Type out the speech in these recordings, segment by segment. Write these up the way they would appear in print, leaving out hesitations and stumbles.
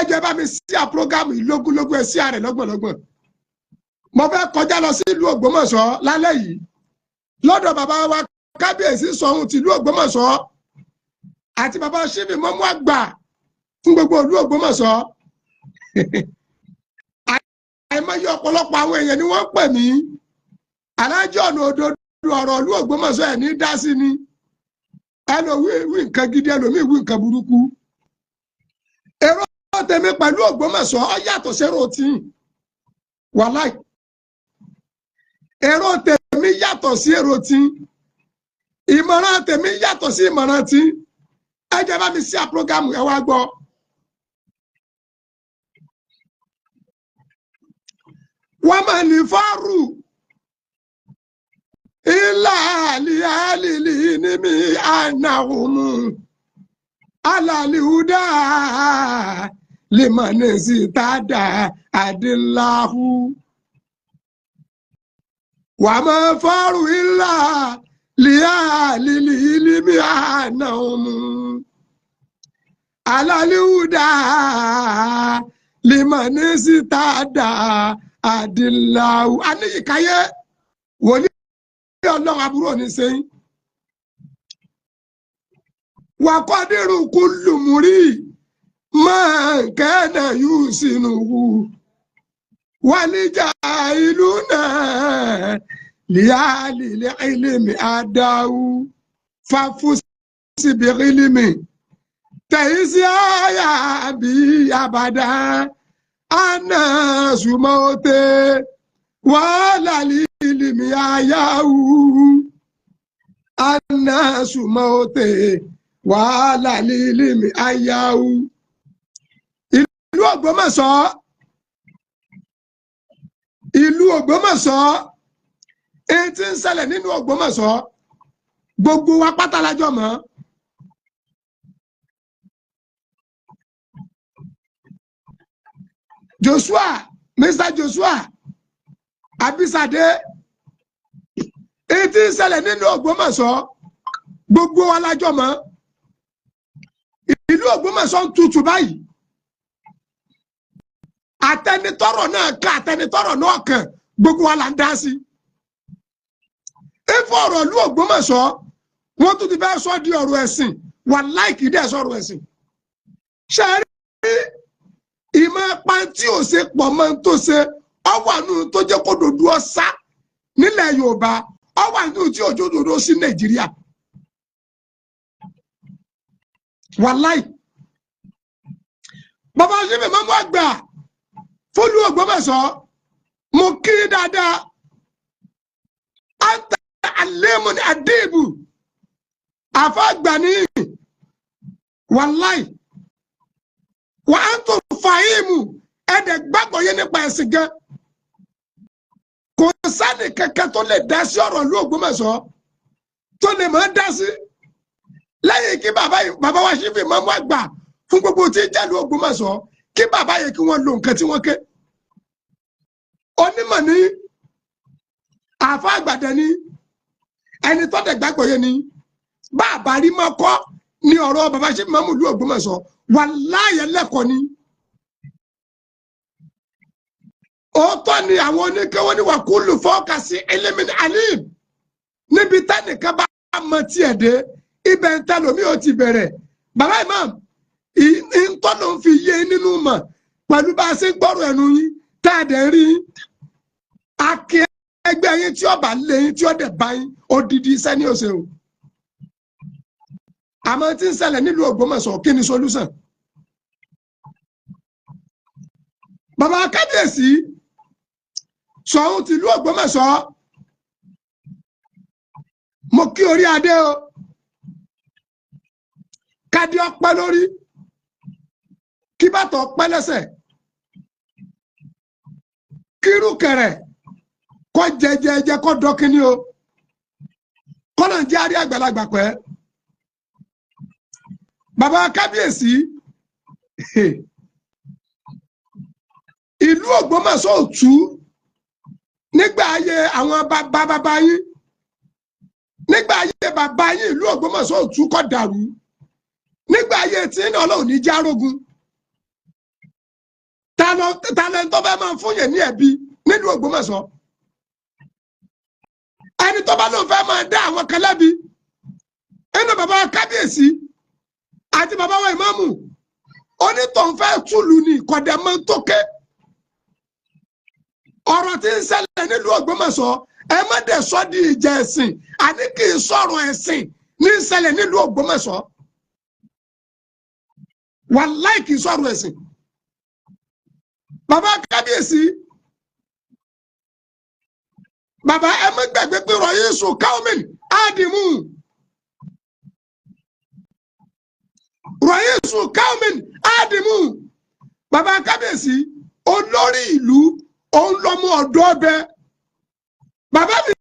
jẹ́ bá mi sí à prógámù ìlógúnlógún ẹ̀ sí ààrẹ lọ́gbọ̀nlọ́gbọ̀n mo fẹ́ kọjá lọ sí ìlú Ògbómọ̀ṣọ́ lálẹ́ yìí lọ́dọ̀ bàbá wa kábíyèsí Ṣọ̀ún tìlú Ògbómọ̀ṣọ́ àti bàbá ṣífì mọ́mú àgbà fún gbogbo ìlú Ògbómọ̀ṣọ́ àìmọye ọ̀pọ̀lọpọ̀ àwọn èèyàn ni wọ́n pè mí Aláàjì Ọ̀nà Òdodo ọ̀rọ̀ ìlú Ògbómọ̀ṣọ́ ẹ̀ ní dá sí ni ẹlòmíì wí nǹkan gidi ẹlòmíì wí nǹkan burúkú èrò tèmi pẹ̀lú Ògbómọ̀ṣọ́ ó yàtọ̀ sẹ́rò tí wàláì èrò tèmi yàtọ̀ sí èrò tí ìmọ̀ràn tèmi yàtọ̀ sí ìmọ̀ràn tí ẹ jẹ́ bá mi sí à prógámù ẹ wá gbọ́. wọ́n máa ní fọ́ọ̀rù ilà àlìyálìlì ní mi ànáhùnmù alàlìhùdá lèmọ̀nẹ́sì tàdá àdìláhù. wọ́n máa fọ́ọ̀rù ilà àlìyálìlì ní mi ànáhùnmù alàlìhùdá lèmọ̀nẹ́sì tàdá àdìláhù. aníyíkáyé wòlíì Ọlọ́run àbúrò ní sẹ́yìn wà kọ́dírù kúlù múrí máa kẹ́nà yóò sínú wù wà níjà ìlú náà líyàlì ilmi àdáwù fàfúsì bí ilmi tẹ̀yìsí àyà bí àbàdà àná sùmọ́tẹ́ wàhálà ilmi àyàwù àná sùmọ́tẹ́ wàhálà ilmi àyàwù. ìlú Ògbómọ̀ṣọ́ èyí tí ń ṣẹlẹ̀ nínú Ògbómọ̀ṣọ́ gbogbo wa pátá lájọ mọ̀. Joshua Mr. Joshua Abisade èyí tí ń ṣẹlẹ̀ nínú Ògbómọ̀ṣọ́ gbogbo wa lájọ mọ̀. ìlú Ògbómọ̀ṣọ́ ń tutù báyìí àtẹnitọ́rọ̀ náà ká àtẹnitọ́rọ̀ náà kàn gbogbo wa là ń dá sí. ifọ̀ ọ̀rọ̀ ìlú Ògbómọ̀ṣọ́ wọ́n tún ti fẹ́ sọ di ọ̀rọ̀ ẹ̀sìn wà láìkì dẹ̀ sọ̀rọ̀ ẹ̀sìn. ṣe é rí ìmọ̀ pàǹtí ò ṣe pọ̀ mọ́ tó ṣe ọwọ́ àánú tó jẹ́ kó dòdò ọ̀sá nílẹ̀ Yorùbá ọwọ́ àánú tí òjò dòdò sí Nàìjíríà. wàláì bàbá ṣe fẹ́ mọ́mú àgbà fúlù Ògbómọ̀ṣọ́ mo kí dáadáa anta alẹ́mu ní adébù àfàgbà ní wàláì wà á tó fàáyìmù ẹ̀dẹ̀ gbàgbọ́ yé nípa ẹ̀sìn gan kò sáni kankan tó lè dá sí ọ̀rọ̀ ìlú Ògbómọ̀ṣọ́ tó lè máa dá sí lẹ́yìn kí bàbá wa ṣe fi máa mú àgbà fún gbogbo tí ń jẹ́lu Ògbómọ̀ṣọ́ kí bàbá yẹ kí wọ́n lo nǹkan tí wọ́n ké onímọ̀ ní àfa àgbàdẹ ní ẹni tó dẹ̀ gbàgbọ́ yé ni bàbá rí mọ́ kọ́ ní ọ̀rọ̀ bàbá ṣe fi máa mú ìlú Ògbómọ̀ṣọ́ wà láàyè lẹ́kọ̀ọ́ ni òótọ́ ni àwọn oníkẹ́wọ́n ní wàkúlù fọ́ọ̀kà sí ẹlẹ́mìnì alim níbi tẹ́nìkan bá mọ tiẹ̀ dé ibẹ̀ ń tẹ́lómi ó ti bẹ̀rẹ̀ bàbá imam ìtọ́nà ń fi yé nínú mọ̀ pẹ̀lú bá a ṣe ń gbọ́rọ̀ ẹnu yín tá a dẹ̀ rí akẹ́ ẹgbẹ́ yín tí ọba lé yín tí ó dẹ̀ bá yín odidi iṣẹ́ ní ọ̀sẹ̀ o àmọ́ tí ń ṣẹlẹ̀ nílùú Ògbómọ̀ṣọ́ kí ni solution. bàbá kábíyèsí Ṣọ̀ún tìlú Ògbómọ̀ṣọ́ mo kí orí adé o kádé ọpẹ́ lórí kí bàtà ọpẹ́ lẹ́sẹ̀ kírú kẹrẹ kọ jẹjẹjẹ kọ dọkíní o kọlọ ń jẹ àrí àgbàlagbà pẹ bàbá kábíyèsí ìlú Ògbómọ̀ṣọ́ ò tú nígbà ayé àwọn bàbá yín nígbà ayé bàbá yín ìlú Ògbómọ̀ṣọ́ ò tú kọ́ dàrú nígbà ayé tí ní Ọlọ́run ní járógun talent tó fẹ́ máa fún yẹn ní ẹ̀bi nílùú Ògbómọ̀ṣọ́ ẹni tó bá lóun fẹ́ máa dá àwọn kan lẹ́bi inú bàbá kábíyèsí àti bàbá wa ìmáàmù onítọ̀hún fẹ́ túlù ní kọ̀dẹ̀mọ́ tókè ọ̀rọ̀ tí ń ṣẹlẹ̀ nílùú Ògbómọ̀ṣọ́ ẹ má dẹ̀ sọ di ìjà ẹ̀sìn àní kì í sọ̀rọ̀ ẹ̀sìn ní ṣẹlẹ̀ nílùú Ògbómọ̀ṣọ́ wàláì kì í sọ̀rọ̀ ẹ̀sìn bàbá kábíyèsí bàbá ẹ má gbàgbé pé rọ̀yìísù káwọ́mìn ádìmú rọ̀yìísù káwọ́mìn ádìmú bàbá kábíyèsí olórí ìlú òun lọmọ ọ̀dọ́ ọbẹ̀ bàbá mi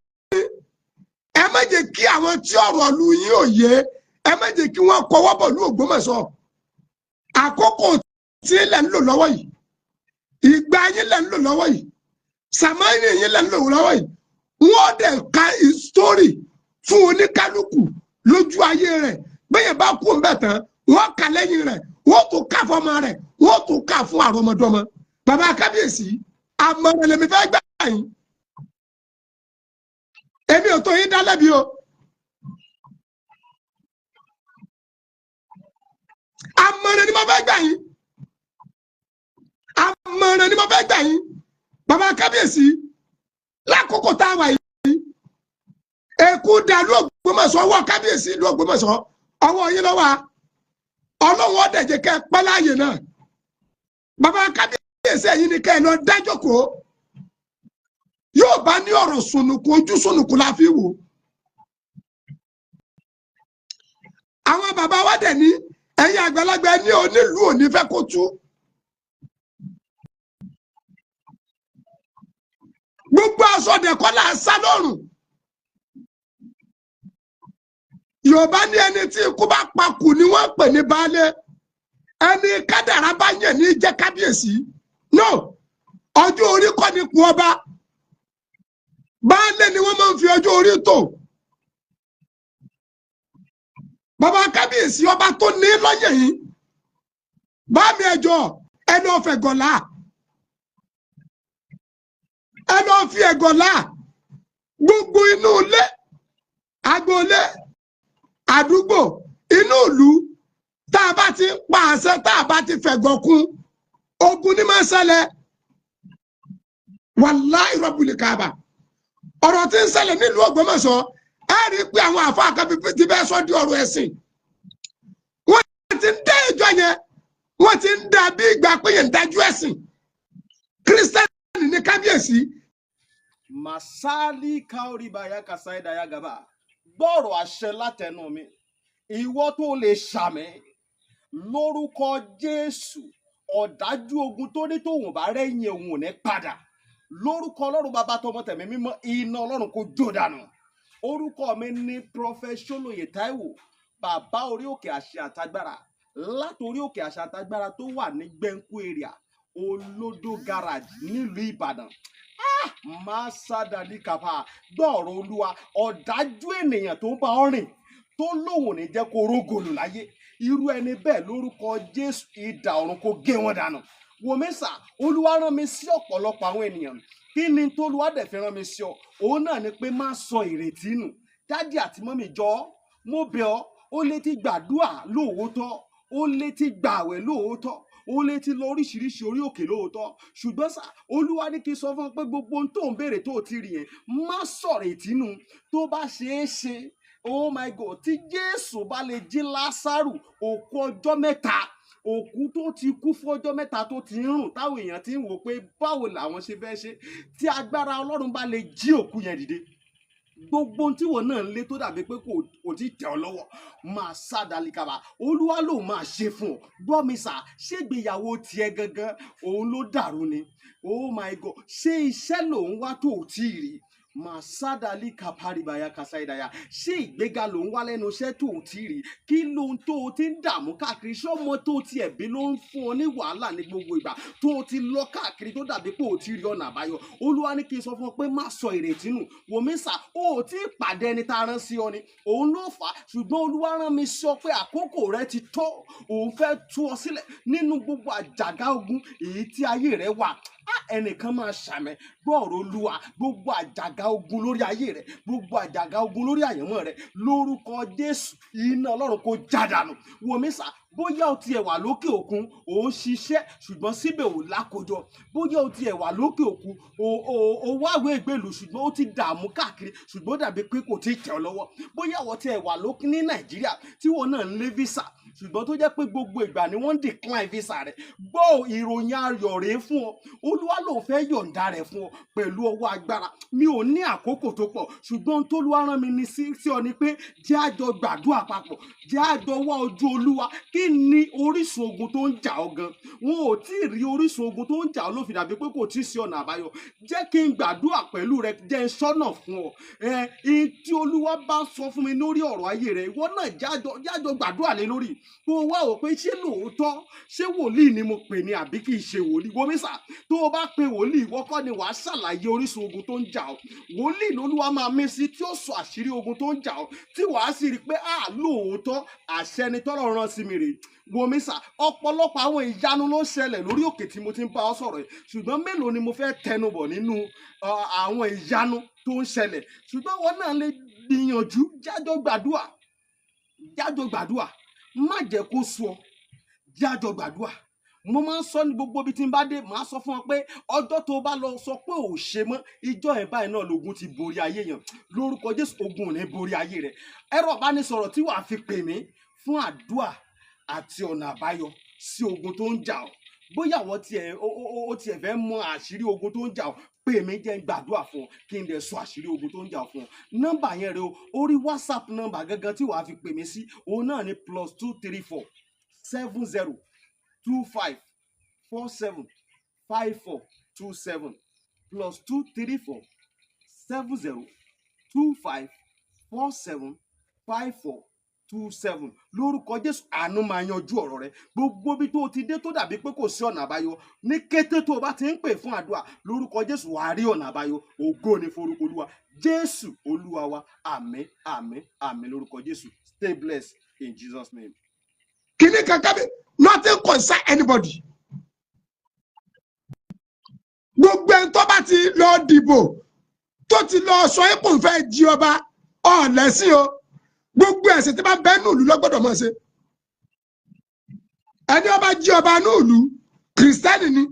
ẹ má jẹ́ kí àwọn tí ọ̀rọ̀ lu yín òye ẹ má jẹ́ kí wọ́n kọwọ́ bọ̀ ní Ògbómọ̀ṣọ́ àkókò tí ilẹ̀ ń lò lọ́wọ́ yìí ìgbà yín lẹ̀ ń lò lọ́wọ́ yìí sàmáyìn yín lẹ̀ ń lò lọ́wọ́ yìí wọ́n dẹ̀ ka ìsítórì fún oníkálukú lójú ayé rẹ̀ bẹ́ẹ̀ bá kú ń bẹ̀ tán wọ́n kà lẹ́yìn rẹ̀ wọ́n tún kà fọ́mọ rẹ̀ wọ́n tún kà fún àrọ́mọdọ́mọ bàbá kábíyèsí àmọ̀ràn lèmi fẹ́ gbà yín èmi ò tó yín dá lẹ́bi o àmọ̀ràn ni mo fẹ́ gbà yín àmọ̀ràn ni mo fẹ́ gbà yín bàbá kábíyèsí lákòókò tá a wà yìí èkú dàlú Ògbómọ̀ṣọ́ ọwọ́ kábíyèsí ìlú Ògbómọ̀ṣọ́ ọwọ́ yín lọ́wọ́ ọlọ́wọ́ dẹ̀jẹ̀ kẹ́ pẹ́ láàyè náà bàbá kábíyèsí ẹ̀yin ni kẹ́ ẹ lọ dájókòó yóò bá ní ọ̀rọ̀ sunukun ojú sunukun la fi wò àwọn bàbá wa dẹ̀ ní ẹ̀yin àgbàlagbà ní onílùú òní fẹ́ kó tú gbogbo aṣọ dẹ̀kọ́ là ń sá lọ́rùn Yorùbá ní ẹni tí ikú bá pa kù ni wọ́n pè ní baálé ẹni kádàrá bá yàn ní jẹ́ kábíyèsí no ọjọ́ orí kọ́ ni kú ọba baálé ni wọ́n máa ń fi ọjọ́ orí tò bàbá kábíyèsí ọba tó ní lọ́yẹ̀ yìí bá mi ẹjọ́ ẹni ọ̀fẹ́ gọ̀lá ẹni ọ̀fi ẹ̀gọ̀lá gbogbo inú ilé agboolé àdúgbò inú ìlú tá a bá ti ń pa àṣẹ tá a bá ti fẹ̀gọ̀ kún ogun ní máa ń ṣẹlẹ̀ wàláì rọ́bùlì káàbà ọ̀rọ̀ tí ń ṣẹlẹ̀ nílùú Ògbómọ̀ṣọ́ ẹ rí i pé àwọn àfáà kan ti bẹ́ẹ̀ sọ di ọ̀rọ̀ ẹ̀sìn wọ́n ti ń dá ẹjọ́ yẹn wọ́n ti ń dá bí ìgbà pé yẹn ń dájú ẹ̀sìn kírísítẹ́nì ní kábíyèsí. Masali kaoribaya kasaida ya gaba gbọ́rọ̀ àṣẹ látẹnu mi ìwọ tó lè ṣàmì lórúkọ Jésù ọ̀dájú ogun tó ní tòun bá rẹ́yìn òun ò ní padà lórúkọ Ọlọ́run bàbá tọmọ tẹ̀mí mímọ́ iná Ọlọ́run kò jó dànù orúkọ mi ní Prophet Ṣólóyè Táíwò bàbá orí òkè àṣẹ àtagbára látòrí òkè àṣẹ àtagbára tó wà ní Gbẹ́ńkú area Olódó garage nílùú Ìbàdàn máa sádàlí kàfà gbọ́ọ̀rọ̀ Olúwa ọ̀dájú ènìyàn tó ń bá ọ rìn tó lóun ní jẹ́ kó rógòlù láyé irú ẹni bẹ́ẹ̀ lórúkọ Jésù idà ọ̀run kó gé wọn dànù wòmísà Olúwa rán mi sí ọ̀pọ̀lọpọ̀ àwọn ènìyàn kí ni tó Olúwa dẹ̀ fi rán mi sí ọ òun náà ni pé má sọ ìrètí nù dádì àti mọ́mì jọ mo bẹ̀ ọ́ ó lè ti gbàdúrà lóòótọ́ ó lè ti gbààwẹ̀ lóòótọ́ ó lè ti lọ oríṣiríṣi orí òkè lóòótọ́ ṣùgbọ́n sá Olúwa ní kí n sọ fún ọ pé gbogbo ohun tó ń béèrè tó ti rí yẹn má sọ̀rọ̀ ìtínú tó bá ṣeé ṣe oh my God tí Jésù bá lè jí Lásárù òkú ọjọ́ mẹ́ta òkú tó ti kú fún ọjọ́ mẹ́ta tó ti ń rùn táwọn èèyàn ti ń wò pé báwo làwọn ṣe fẹ́ ṣe tí agbára Ọlọ́run bá lè jí òkú yẹn dìde gbogbo ohun tí wọn náà ń lé tó dàbí pé kò tí tẹ̀ ọ́ lọ́wọ́ máa sádàlíkàbà Olúwa ló máa ṣe fún ọ gbọ́ mi sà ṣégbéyàwó tiẹ̀ gangan òun ló dàrú ni oh my God ṣé iṣẹ́ lòun wá tó ò tí ì rí Màsádàlì kàpárìbàyà kàsáìdàyà. Ṣé ìgbéga ló ń wá lẹ́nu iṣẹ́ tó o ti rí? Kí ló ń tó o ti ń dààmú káàkiri? Ṣé ọmọ tó o ti ẹ̀bí ló ń fún ọ ní wàhálà ní gbogbo ìgbà tó o ti lọ káàkiri tó dàbí pé o ti rí ọ̀nà àbáyọ? Olúwa ní kí n sọ fún ọ pé má sọ ìrètí nù. Wòmísà, o ò tí ì pàdé ẹni tá a rán sí ọ ni. Òun ló fà á. Ṣùgbọ́n Olúwa rán mi sọ pé àkókò rẹ ti tó. Òun fẹ́ tú ọ sílẹ̀ nínú gbogbo àjàgà ogun èyí tí ayé rẹ wà. Ẹnìkan máa ṣàmẹ gbọ́ọ̀rọ̀ Olúwa, gbogbo àjàgà ogun lórí ayé rẹ, gbogbo àjàgà ogun lórí àyànmọ́ rẹ, lórúkọ Jésù, iná Ọlọ́run kó jádànù. Wòmísà, bóyá o tiẹ̀ wà lókè òkun, ò ń ṣiṣẹ́ ṣùgbọ́n síbẹ̀ ò lákojọ. Bóyá o tiẹ̀ wà lókè òkun, o wáwé ìgbèlú ṣùgbọ́n ó ti dààmú káàkiri ṣùgbọ́n ó dàbí pé kò tí ì tẹ̀ ọ́ lọ́wọ́. Bóyá o tiẹ̀ wà lókè ní Nàìjíríà tí wọn náà ń lé visa ṣùgbọ́n tó jẹ́ pé gbogbo ìgbà ni wọ́n ń decline visa rẹ̀. Gbọ́ ìròyìn ayọ̀ rèé fún ọ. Olúwa ló fẹ́ yọ̀ǹda rẹ̀ fún ọ pẹ̀lú ọwọ́ agbára. Mi ò ní àkókò tó pọ̀ ṣùgbọ́n tó Olúwa rán mi ní sí ọ ni pé jẹ́ a jọ gbàdúrà papọ̀, jẹ́ a jọ wá ojú Olúwa. Kí ni orísun ogun tó ń jà ọ́ gan? Wọn ò tí ì rí orísun ogun tó ń jà ọ́ ló fi dàbí pé kò tí ì sí ọ̀nà àbáyọ. Jẹ́ kí n gbàdúrà pẹ̀lú rẹ, jẹ́ n ṣọ́nà fún ọ. Tí Olúwa bá sọ fún mi lórí ọ̀rọ̀ ayé rẹ, ìwọ náà jájọ gbàdúrà lé lórí. Kó o wá wò pé ṣé lóòótọ́ ṣé wòlíì ni mo pè ní àbí kì í ṣe wòlíì? Wòmísà, tó o bá pe wòlíì, ìwọ kọ́ ni wàá ṣàlàyé orísun ogun tó ń jà ọ́. Wòlíì lolúwa máa mí sí tí ó sọ àṣírí ogun tó ń jà ọ́, tí wàá sì rí i pé lóòótọ́ àṣẹ ni tọ́lọ́run rán sí mi rèé. Wòmísà, ọ̀pọ̀lọpọ̀ àwọn ìyanu ló ń ṣẹlẹ̀ lórí òkè tí mo ti ń bá ọ sọ̀rọ̀ yìí ṣùgbọ́n mélòó ni mo fẹ́ tẹnubọ̀ nínú àwọn ìyanu tó ń ṣẹlẹ̀? Ṣùgbọ́n wọn náà lè gbìyànjú jájọ gbàdúrà. Má jẹ́ kó sú ọ, jájọ gbàdúrà. Mo máa ń sọ ní gbogbo ibi tí n bá dé, màá sọ fún ọ pé ọjọ́ tó bá lọ sọ pé ò ṣe mọ́, ìjọ ẹ̀ báyìí náà lógun ti borí ayé yẹn. Lórúkọ Jésù, ogun ò ní borí ayé rẹ. Ẹ̀rọ ìbánisọ̀rọ̀ tí wàá fi pè mí fún àdúrà àti ọ̀nà àbáyọ sí ogun tó ń jà ọ́. Bóyá àwọn tiẹ̀ fẹ́ mọ àṣírí ogun tó ń jà ọ́, pè mí jẹ́ n gbàdúrà fún ọ kí n dẹ̀ sọ àṣírí ogun tó ń jà ọ́ fún ọ. Nọ́mbà yẹn rẹ o, orí WhatsApp nọ́mbà gangan tí wàá fi pè mí sí, òun náà ni +234 70 25 47 54 27 +234 70 25 47 54 27. Lórúkọ Jésù, àánú máa yanjú ọ̀rọ̀ rẹ. Gbogbo bí tó ti dé tó dàbí pé kò sí ọ̀nà àbáyọ, ní kété tó o bá ti ń pè fún àdúrà, lórúkọ Jésù wàá rí ọ̀nà àbáyọ. Ògo ni forúkọ Olúwa. Jésù Olúwa wa. Àmín, àmín, àmín lórúkọ Jésù. Stay blessed in Jesus' name. Kìnìún kankan bí nothing concern anybody. Gbogbo ẹni tó bá ti lọ dìbò tó ti lọ sọ ipò fẹ́ jí ọba ọ̀lẹ́sìn o. Gbogbo ẹ̀sìn tí bá bẹ́ẹ̀ nùlù lọ́gbọ́dọ̀ mọ̀ ṣe. Ẹni ọba jí ọba nùlù kìrìsìtẹ́nì ni.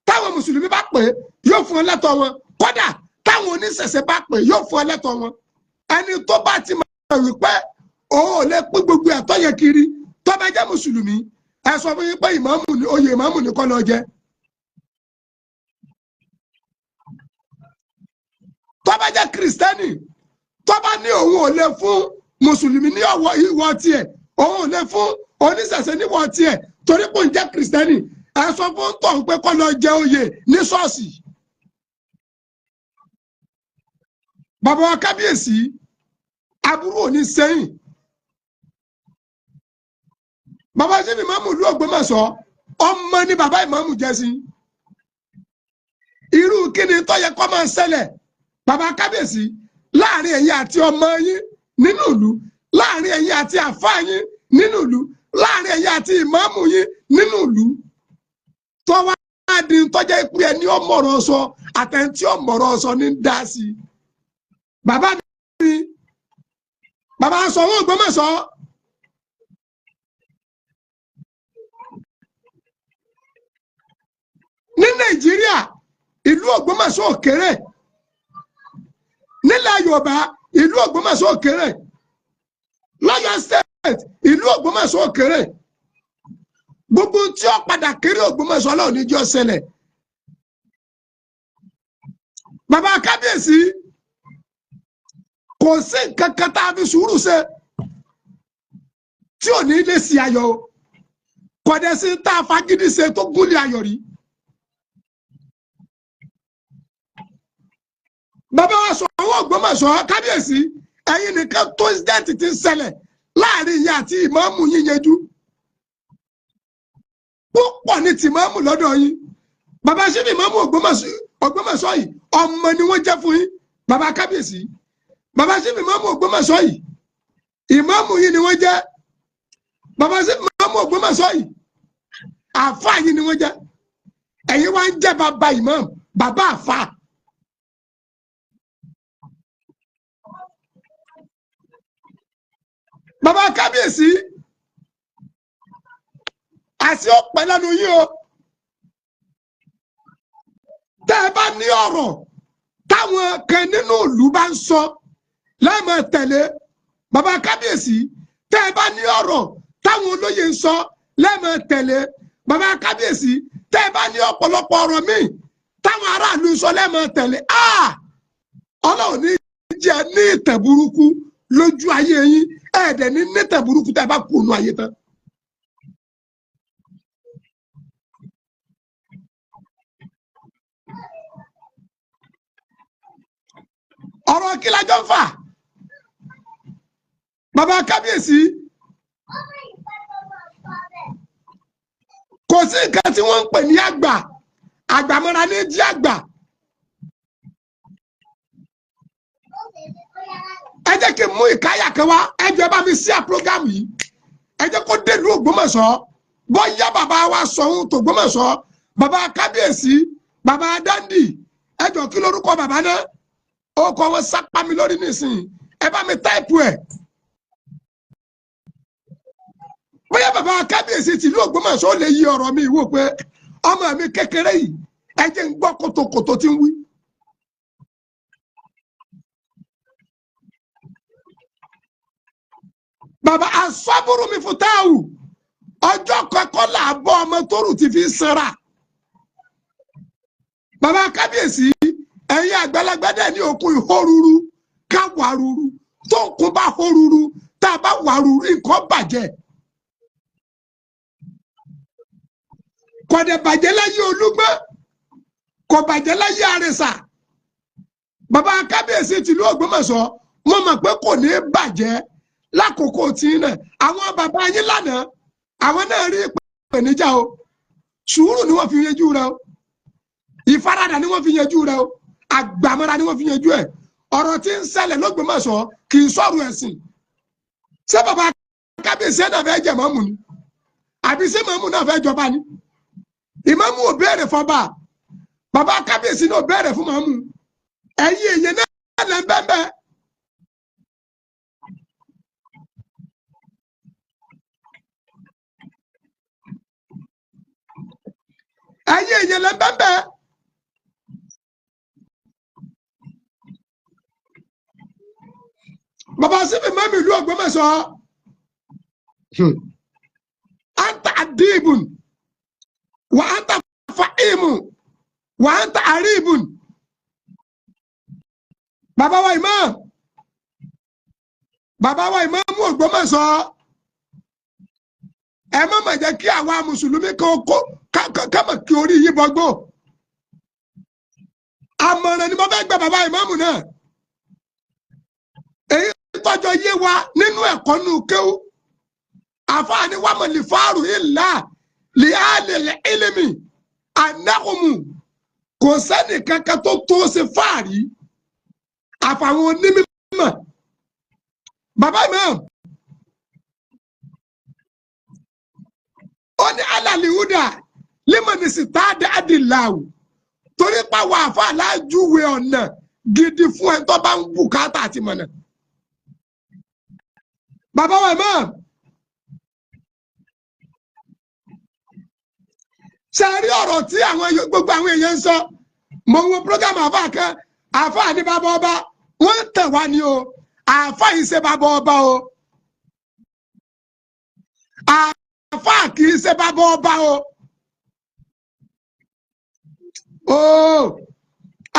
Táwọn mùsùlùmí bá pè yóò fún ọ lẹ́tọ̀ọ́ wọn. Kódà táwọn oníṣẹ̀ṣẹ̀ bá pè yóò fún ọ lẹ́tọ̀ọ́ wọn. Ẹni tó bá ti máa wí pé òun ò lè pín gbogbo ẹ̀tọ́ yẹn kiri tó bá jẹ́ mùsùlùmí, ẹ sọ fún yín pé ìmáàmù ni oyè ìmáàmù ni kọ́ lọ jẹ. Tó bá jẹ́ kìrìsìtẹ́nì tó bá ní òun ò lè fún mùsùlùmí ní ìwọ tiẹ̀, òun ò lè fún oníṣẹ̀ṣẹ̀ níwọ tiẹ̀ torí pé òun jẹ́ kìrìsìtẹ́nì, ẹ sọ fún tọ̀hún pé kọ́ lọ jẹ oyè ní ṣọ́ọ̀ṣì. Bàbá wa kábíyèsí, aburú ò ní sẹ́yìn. Bàbá ṣe ni ìmáàmù ìlú Ògbómọ̀ṣọ́, ọmọ ni bàbá ìmáàmù jẹ́ sí. Irú kíni tó yẹ kó máa ṣẹlẹ̀ bàbá kábíyèsí láàrin ẹ̀yin àti ọmọ yín nínú ìlú, láàrin ẹ̀yin àti àfáà yín nínú ìlú, láàrin ẹ̀yin àti ìmáàmù yín nínú ìlú. Tó wá di tó jẹ́ pé ẹni ọmọọ̀rọ̀ sọ àtẹ̀ntí ọmọọ̀rọ̀ sọ ní dá sí. Bàbá mi, bàbá sọ wọn Ògbómọ̀ṣọ́. Ní Nàìjíríà, ìlú Ògbómọ̀ṣọ́ ò kéré. Nílẹ̀ Yorùbá, ìlú Ògbómọ̀ṣọ́ ò kéré. Lọ́yọ̀ State, ìlú Ògbómọ̀ṣọ́ ò kéré. Gbogbo tí ó padà kéré Ògbómọ̀ṣọ́ lọ́wọ́ níjọ́ ṣẹlẹ̀. Bàbá kábíyèsí, kò sí nǹkan kan tá a fi sùúrù ṣe tí ò ní lè sí ayọ̀ o. Kò dẹ̀ sí tá a fagídí ṣe tó gúnlẹ̀ ayọ̀ rí. bàbá wa sọ àwọn Ògbómọ̀ṣọ́ kábíyèsí ẹ̀yin nìkan tó incident ti ń ṣẹlẹ̀ láàrin yín àti ìmáàmù yín yanjú púpọ̀ ní ti ìmáàmù lọ́dọ̀ yín bàbá ṣe ní ìmáàmù Ògbómọ̀ṣọ́ yìí ọmọ ni wọ́n jẹ́ fún yín bàbá kábíyèsí bàbá ṣe ní ìmáàmù Ògbómọ̀ṣọ́ yìí ìmáàmù yín ni wọ́n jẹ́ bàbá ṣe ní ìmáàmù Ògbómọ̀ṣọ́ yìí àfáà yín ni wọ́n jẹ́ ẹ̀yin wá ń jẹ́ bàbá ìmáàmù bàbá àfáà. bàbá kábíyèsí àti ọpẹ́ lẹ́nu yín o tẹ́ ẹ bá ní ọ̀rọ̀ táwọn kan nínú ìlú bá ń sọ lẹ́ẹ̀mọ̀ tẹ̀lé bàbá kábíyèsí tẹ́ ẹ bá ní ọ̀rọ̀ táwọn olóyè ń sọ lẹ́ẹ̀mọ̀ tẹ̀lé bàbá kábíyèsí tẹ́ ẹ bá ní ọ̀pọ̀lọpọ̀ ọ̀rọ̀ míì táwọn aráàlú sọ lẹ́ẹ̀mọ̀ tẹ̀lé Ọlọ́run ní jẹ́ ní ìtẹ̀ burúkú lójú ayé yín ẹ̀ẹ́dẹ̀ ní nítẹ̀ burúkú tẹ́ ẹ bá kú nù ayé tán. ọ̀rọ̀ kí la jọ ń fà bàbá kábíyèsí kò sí nǹkan tí wọ́n ń pè ní àgbà àgbàmọ́ra ní jí àgbà ẹ jẹ́ kí n mú ìkáyà kan wá ẹ jẹ́ bá mi sí àpúrógámù yìí ẹ jẹ́ kó délùú Ògbómọ̀ṣọ́ bóyá bàbá wa sọ ohun tó Ògbómọ̀ṣọ́ bàbá kábíyèsí bàbá Dandi ẹ jọ kí lórúkọ bàbá náà ó kọ wọn sápá mi lórí nísìnyí ẹ bá mi táìpù ẹ bóyá bàbá kábíyèsí tìlú Ògbómọ̀ṣọ́ lè yí ọ̀rọ̀ mi wò pé ọmọ mi kékeré yìí ẹ jẹ́ ń gbọ́ kótókótó tí ń wí. bàbá asọ́bùrù mi fún táwù ọjọ́ kọ́kọ́ là bọ́ ọmọ tóru ti fi sanra bàbá kábíyèsí ẹ̀yin àgbàlagbà dẹ̀ ní okun ìhóruru ká wàrúru tó kún bá hóruru tá a bá wàrúru nǹkan bàjẹ́ kò dẹ̀ bàjẹ́ láyé Olúgbọ́n kò bàjẹ́ láyé Àrẹ̀sà bàbá kábíyèsí tìlú Ògbómọ̀ṣọ́ wọ́n mọ̀ pé kò ní bàjẹ́ lákòókò tí náà àwọn bàbá yín lánàá àwọn náà rí ìpèníjà o sùúrù ni wọ́n fi yanjú rẹ̀ o ìfaradà ni wọ́n fi yanjú rẹ̀ o àgbàmọ́ra ni wọ́n fi yanjú ẹ̀ ọ̀rọ̀ tí ń ṣẹlẹ̀ l'Ógbómọ̀ṣọ́ kì í sọ̀rọ̀ ẹ̀sìn ṣé bàbá kábíyèsí náà fẹ́ jẹ mọ́mù ni àbí ṣé mọ́mù náà fẹ́ jọba ni ìmámù ò béèrè fọba bàbá kábíyèsí náà ò béèrè fún mọ́mù ẹ̀yin èèyàn náà lẹ́ ń bẹ́ẹ̀ bẹ́ẹ̀. ẹ̀yin èèyàn lẹ́ ń bẹ́ẹ̀ bẹ́ẹ̀. bàbá síbi mọ́mí ìlú Ògbómọ̀ṣọ́ anta adibun wa anta fa'imu wa anta aribun bàbá wa ìmáàmù Ògbómọ̀ṣọ́ ẹ má mà jẹ́ kí àwa mùsùlùmí kámọ̀ kí orí yìí bọ́gbó àmọ̀ràn ni mo fẹ́ gbà bàbá ìmáàmù náà èyí tọ́jọ́ yé wa nínú ẹ̀kọ́ nù kéwú àfáàní wà mọ̀ lìfáàrù ìlà lìhálẹ̀ ìlẹ̀mì ànáhùnmù kò sẹ́ni kankan tó tó ṣe fáàrí àfàwọn onímọ̀ bàbá ìmáàmù ó ní alàlìhúdà límọ̀nì sì tá a dá àdìláwù torí pàwọ́ àfáà lájúwe ọ̀nà gidi fún ẹ̀ tó bá ń bùkátà àti mọ̀nà. bàbá wa mọ̀ ṣe rí ọ̀rọ̀ tí gbogbo àwọn èèyàn ń sọ mo wo program àfáà kan àfáà ní bàbá ọba wọ́n ń tẹ̀ wá ní o àfáà yìí ṣe bàbá ọba o àfáà kì í ṣe bàbá ọba o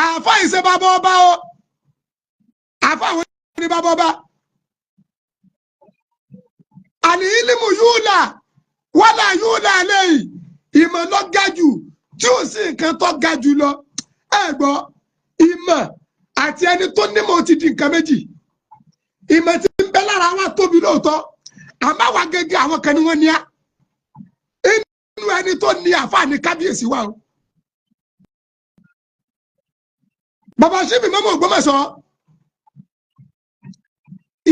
àfáà yìí ṣe bàbá ọba o àfáà wọ́n ní bàbá ọba. àní ìlímù yúùlà wàlà yúùlà lẹ́yìn ìmọ̀ lọ ga jù tí ó sì nǹkan tó ga jù lọ ẹ gbọ́ ìmọ̀ àti ẹni tó nímọ̀ ti di nǹkan méjì ìmọ̀ tí ń bẹ lára wa tóbi lóòótọ́ àmọ́ wa gẹ́gẹ́ àwọn kan ni wọ́n ní á inú ẹni tó ní àfààní kábíyèsí wa o bàbá Ṣífù Ìmáàmù Ògbómọ̀ṣọ́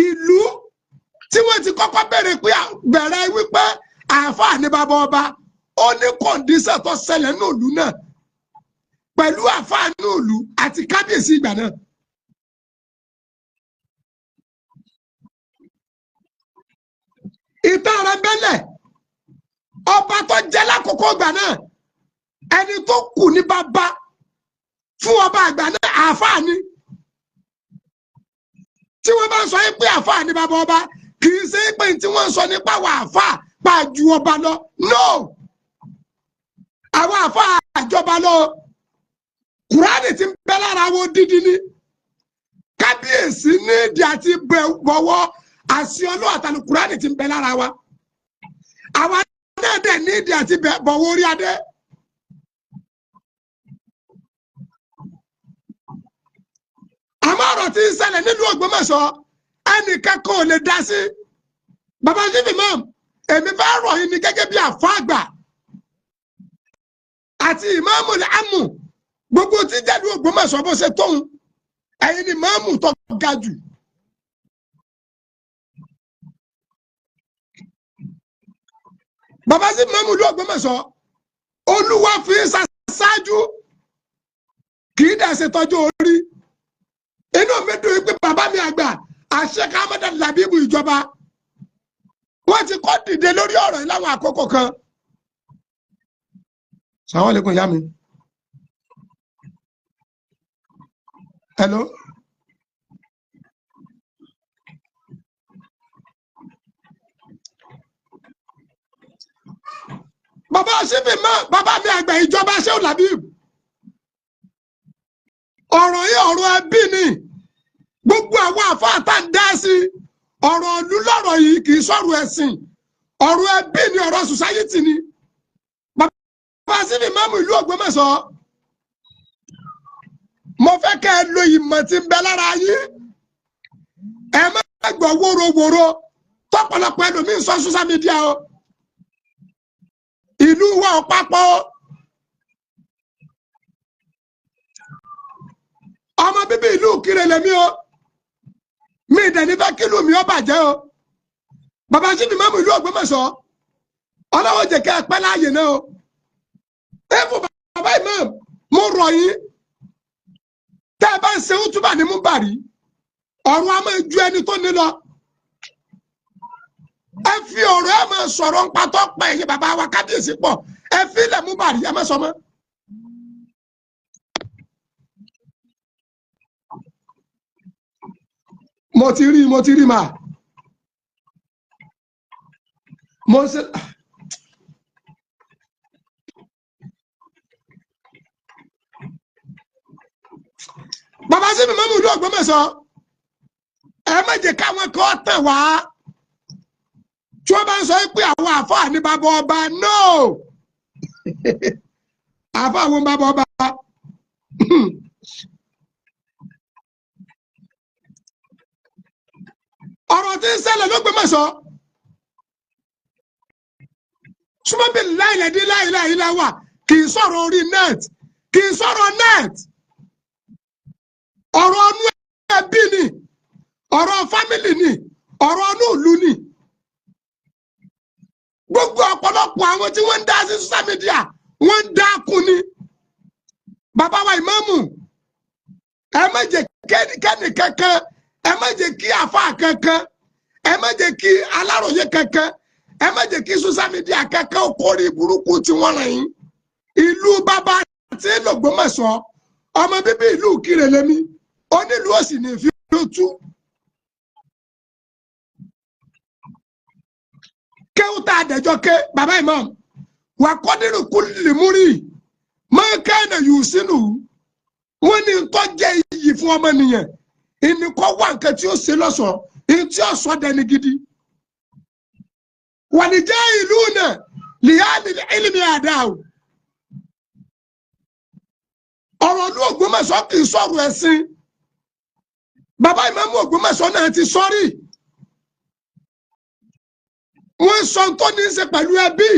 ìlú tí wọ́n ti kọ́kọ́ bẹ̀rẹ̀ wípé àfààní bàbá ọba ó ní kọ̀ǹdíṣà tó ṣẹlẹ̀ ní ìlú náà pẹ̀lú àfààní ìlú àti kábíyèsí ìgbà náà. ìtàn rẹ̀ bẹ́lẹ̀ ọba tó jẹ́ lákòókò ìgbà náà ẹni tó kù ní bàbá fún ọba àgbà náà àfààní tí wọ́n bá ń sọ pé àfààní bàbá ọba kì í ṣe pé tí wọ́n ń sọ nípa àwọn àfàá pa ju ọba lọ no àwọn àfàá àjọba lọ Kùránì ti ń bẹ lára wọn dídí ní kábíyèsí ní ìdí àti bọ̀wọ̀ àṣì ọlọ́ àtàlù Kùránì ti ń bẹ lára wa àwa náà dẹ̀ ní ìdí àti bọ̀wọ̀ orí adé. àmọ́ ọ̀rọ̀ tí ń ṣẹlẹ̀ nílùú Ògbómọ̀ṣọ́ ẹnìkan kò lè dá sí bàbá Ṣífù Ìmáàmù èmi bá rọ̀ yín ní gẹ́gẹ́ bí àfáà àgbà àti ìmáàmù làámù gbogbo tí jẹ́lu Ògbómọ̀ṣọ́ bó ṣe tóun ẹ̀yin ni ìmáàmù tó ga jù. bàbá Ṣífù Ìmáàmù ìlú Ògbómọ̀ṣọ́ Olúwa fi ṣáájú kì í dẹ̀ ṣe tọ́jú orí inú mi dùn pé bàbá mi àgbà Sheikh Ahmed Labeeb ìjọba wọ́n ti kọ́ dìde lórí ọ̀rọ̀ yìí láwọn àkókò kan. Assalamu alaikum ìyá mi. Hello. bàbá Ṣífù Ìmáàmù bàbá mi àgbà ìjọba Sheikh Labeeb ọ̀rọ̀ yìí ọ̀rọ̀ ẹbí ni gbogbo àwọn àfáà tá ń dá sí ọ̀rọ̀ ìlú lọ́rọ̀ yìí kì í sọ̀rọ̀ ẹ̀sìn ọ̀rọ̀ ẹbí ni ọ̀rọ̀ society ni. bàbá Ṣífù Ìmáàmù ìlú Ògbómọ̀ṣọ́ mo fẹ́ kẹ́ ẹ lo ìmọ̀ tí ń bẹ lára yín ẹ má gbọ́ wóróworó tọ́pọ̀lọpọ̀ ẹlòmíín sọ social media o ìlú wa ò papọ̀ ọmọ bíbí ìlú Ìkirè lèmi o mi ìdẹ̀ni fẹ́ kí ìlú mi ó bàjẹ́ o bàbá Ṣífù Ìmáàmù ìlú Ògbómọ̀ṣọ́ ọlọ́wọ́ jẹ́ kẹ́ ẹ pẹ́ láàyè náà o ẹ̀fọ́ bàbá Ìmáàmù mo rọ̀ yín tẹ́ ẹ bá ń ṣe útúbà ní múbàrí ọ̀run a máa ju ẹni tó ní lọ ẹ fi ọ̀rọ̀ ẹ máa sọ̀rọ̀ ń patọ́ pẹ̀ ẹ̀yìn bàbá wa kábíyèsí pọ̀ ẹ fi ilẹ̀ múbàrí ẹ má sọ mọ́. mo ti rí mà mo ṣe bàbá Ṣífù Ìmáàmù ìlú Ògbómọ̀ṣọ́ ẹ má jẹ́ káwọn kan tẹ̀ wá tí wọ́n bá ń sọ pé àwọn àfáà ní bàbá ọba no àfáà àwọn bàbá ọba ọ̀rọ̀ tí ń ṣẹlẹ̀ l'Ógbómọ̀ṣọ́ súnmọ́ bí láìlẹ́dí láìláìláwà kì í sọ̀rọ̀ orí net kì í sọ̀rọ̀ net ọ̀rọ̀ ọnú ẹbí ni ọ̀rọ̀ fámìlì ni ọ̀rọ̀ ọnú ìlú ni gbogbo ọ̀pọ̀lọpọ̀ àwọn tí wọ́n ń dá sí social media wọ́n ń dákun ni bàbá wa ìmáàmù ẹ má jẹ́ kẹ́ni kankan ẹ má jẹ́ kí àfáà kankan ẹ má jẹ́ kí aláròyé kankan ẹ má jẹ́ kí social media kankan ó kórè burúkú tí wọ́n rìn yín ìlú bàbá tí l'Ògbómọ̀ṣọ́ ọmọ bíbí ìlú Ìkirè lèmi onílù òsì ní ìfi tú kéwù tá a dẹjọ ké bàbá Imam wà kọ́dírù kú lèmúrì mọ́kànnà yìí sínú wọn ní tó jẹ́ iyì fún ọmọnìyàn ìníkọ́ wà nǹkan tí ó ṣe lọ́sọ̀ọ́ èyí tí ó sọ dẹni gidi wà ní jẹ́ ìlú náà lìyáàlì ìlìmí àdáwò ọ̀rọ̀ ní Ògbómọ̀ṣọ́ kì í sọ̀rọ̀ ẹ̀sìn bàbá ìmáàmù Ògbómọ̀ṣọ́ náà ti sọ́rí wọ́n sọ tó ní í ṣe pẹ̀lú ẹbí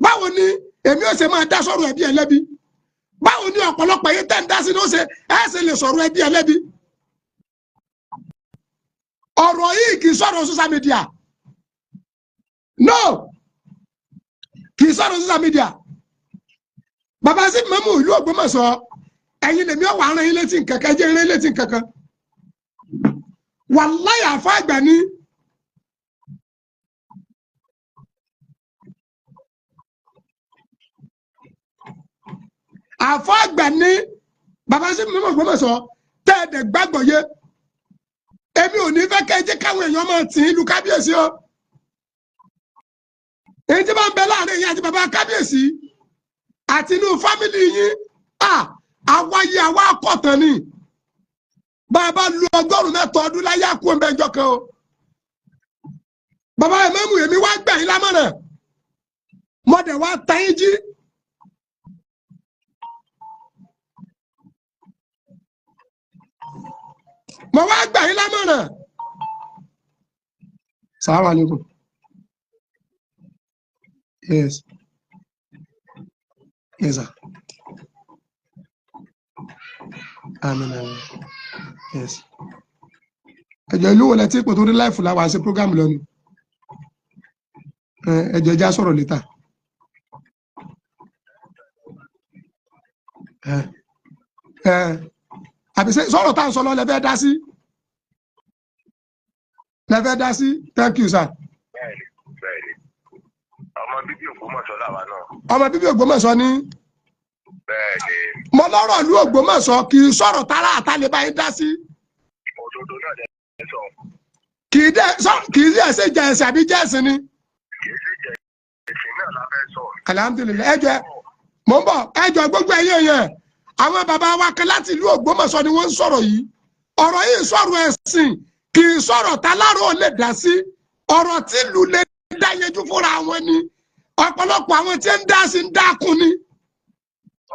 báwo ni èmi ò ṣe máa dá sọ̀rọ̀ ẹbí ẹlẹ́bí báwo ni ọ̀pọ̀lọpọ̀ yìí tẹ́ ń dá sí ní ó ṣe ẹ̀ ṣe lè sọ̀rọ̀ ẹbí ẹlẹ́bí ọ̀rọ̀ yìí kì í sọ̀rọ̀ social media no kì í sọ̀rọ̀ social media bàbá sí ìmáàmù ìlú Ògbómọ̀ṣọ́ ẹ̀yin lèmi ọ̀wà aràn yín létí nkankan jẹ́ eré létí nkankan wàláhì àfọ àgbà ní àfọ àgbà ní bàbá sí ìmáàmù Ògbómọ̀ṣọ́ tẹ́ ẹ̀ dẹ̀ gbàgbọ́ yé èmi ò ní fẹ́ kẹ́ ẹ jẹ́ káwọn èèyàn máa tì í lu kábíyèsí o èyí tí máa ń bẹ láàrin yín àti bàbá kábíyèsí àti inú fámìlì yín àwáyé àwa akọ̀tàn ni bàbá lu 100 ọdún láyé àkú ẹ̀mẹ́jọ kan o bàbá ìmáàmù èmi wá gbà yín lámọ̀ràn mo dẹ̀ wá ta yín jí mo wá gbà yín lámọ̀ràn. Assalamu alaikum. Yes. Yes, sir. Amen. Yes. Ẹjọ́ ìlú wo lẹ tí ipò tó rí láìfù láwà sí program lọ́nu. Ẹjọ́ ìjà sọ̀rọ̀ létà. Àbí sọ̀rọ̀ tá à ń sọ lọ lẹ́fẹ́ dá sí. Lẹ́fẹ́ dá sí. Thank you, sir. Bẹ́ẹ̀ni. Ọmọ bíbí Ògbómọ̀ṣọ́ làwa náà. Ọmọ bíbí Ògbómọ̀ṣọ́ ní. Bẹ́ẹ̀ni. Mo lọ́rọ̀ ìlú Ògbómọ̀ṣọ́ kì í sọ̀rọ̀ tààrà àtàlẹ́ báyìí dá sí. Òdodo náà lẹ sọ. Kì í dẹ̀ ṣe jẹ ẹ̀sìn àbí jẹ́ ẹ̀sìn ni. Kì í ṣe jẹ ẹ̀sìn náà la fẹ́ sọ. Alhamdulillah ẹjọ́ mo ń bọ̀ ẹjọ́ gbogbo ẹ̀yẹ yẹn àwọn bàbá wa kan láti ìlú Ògbómọ̀ṣọ́ ni wọ́n ń sọ̀rọ̀ yìí ọ̀rọ̀ yìí sọ̀rọ̀ ẹ̀sìn kì í sọ̀rọ̀ tálárò lè dá sí ọ̀rọ̀ tí ìlú lè dá yẹjú fúnra wọn ni ọ̀pọ̀lọpọ̀ àwọn tí ń dá sí ń dákun ni.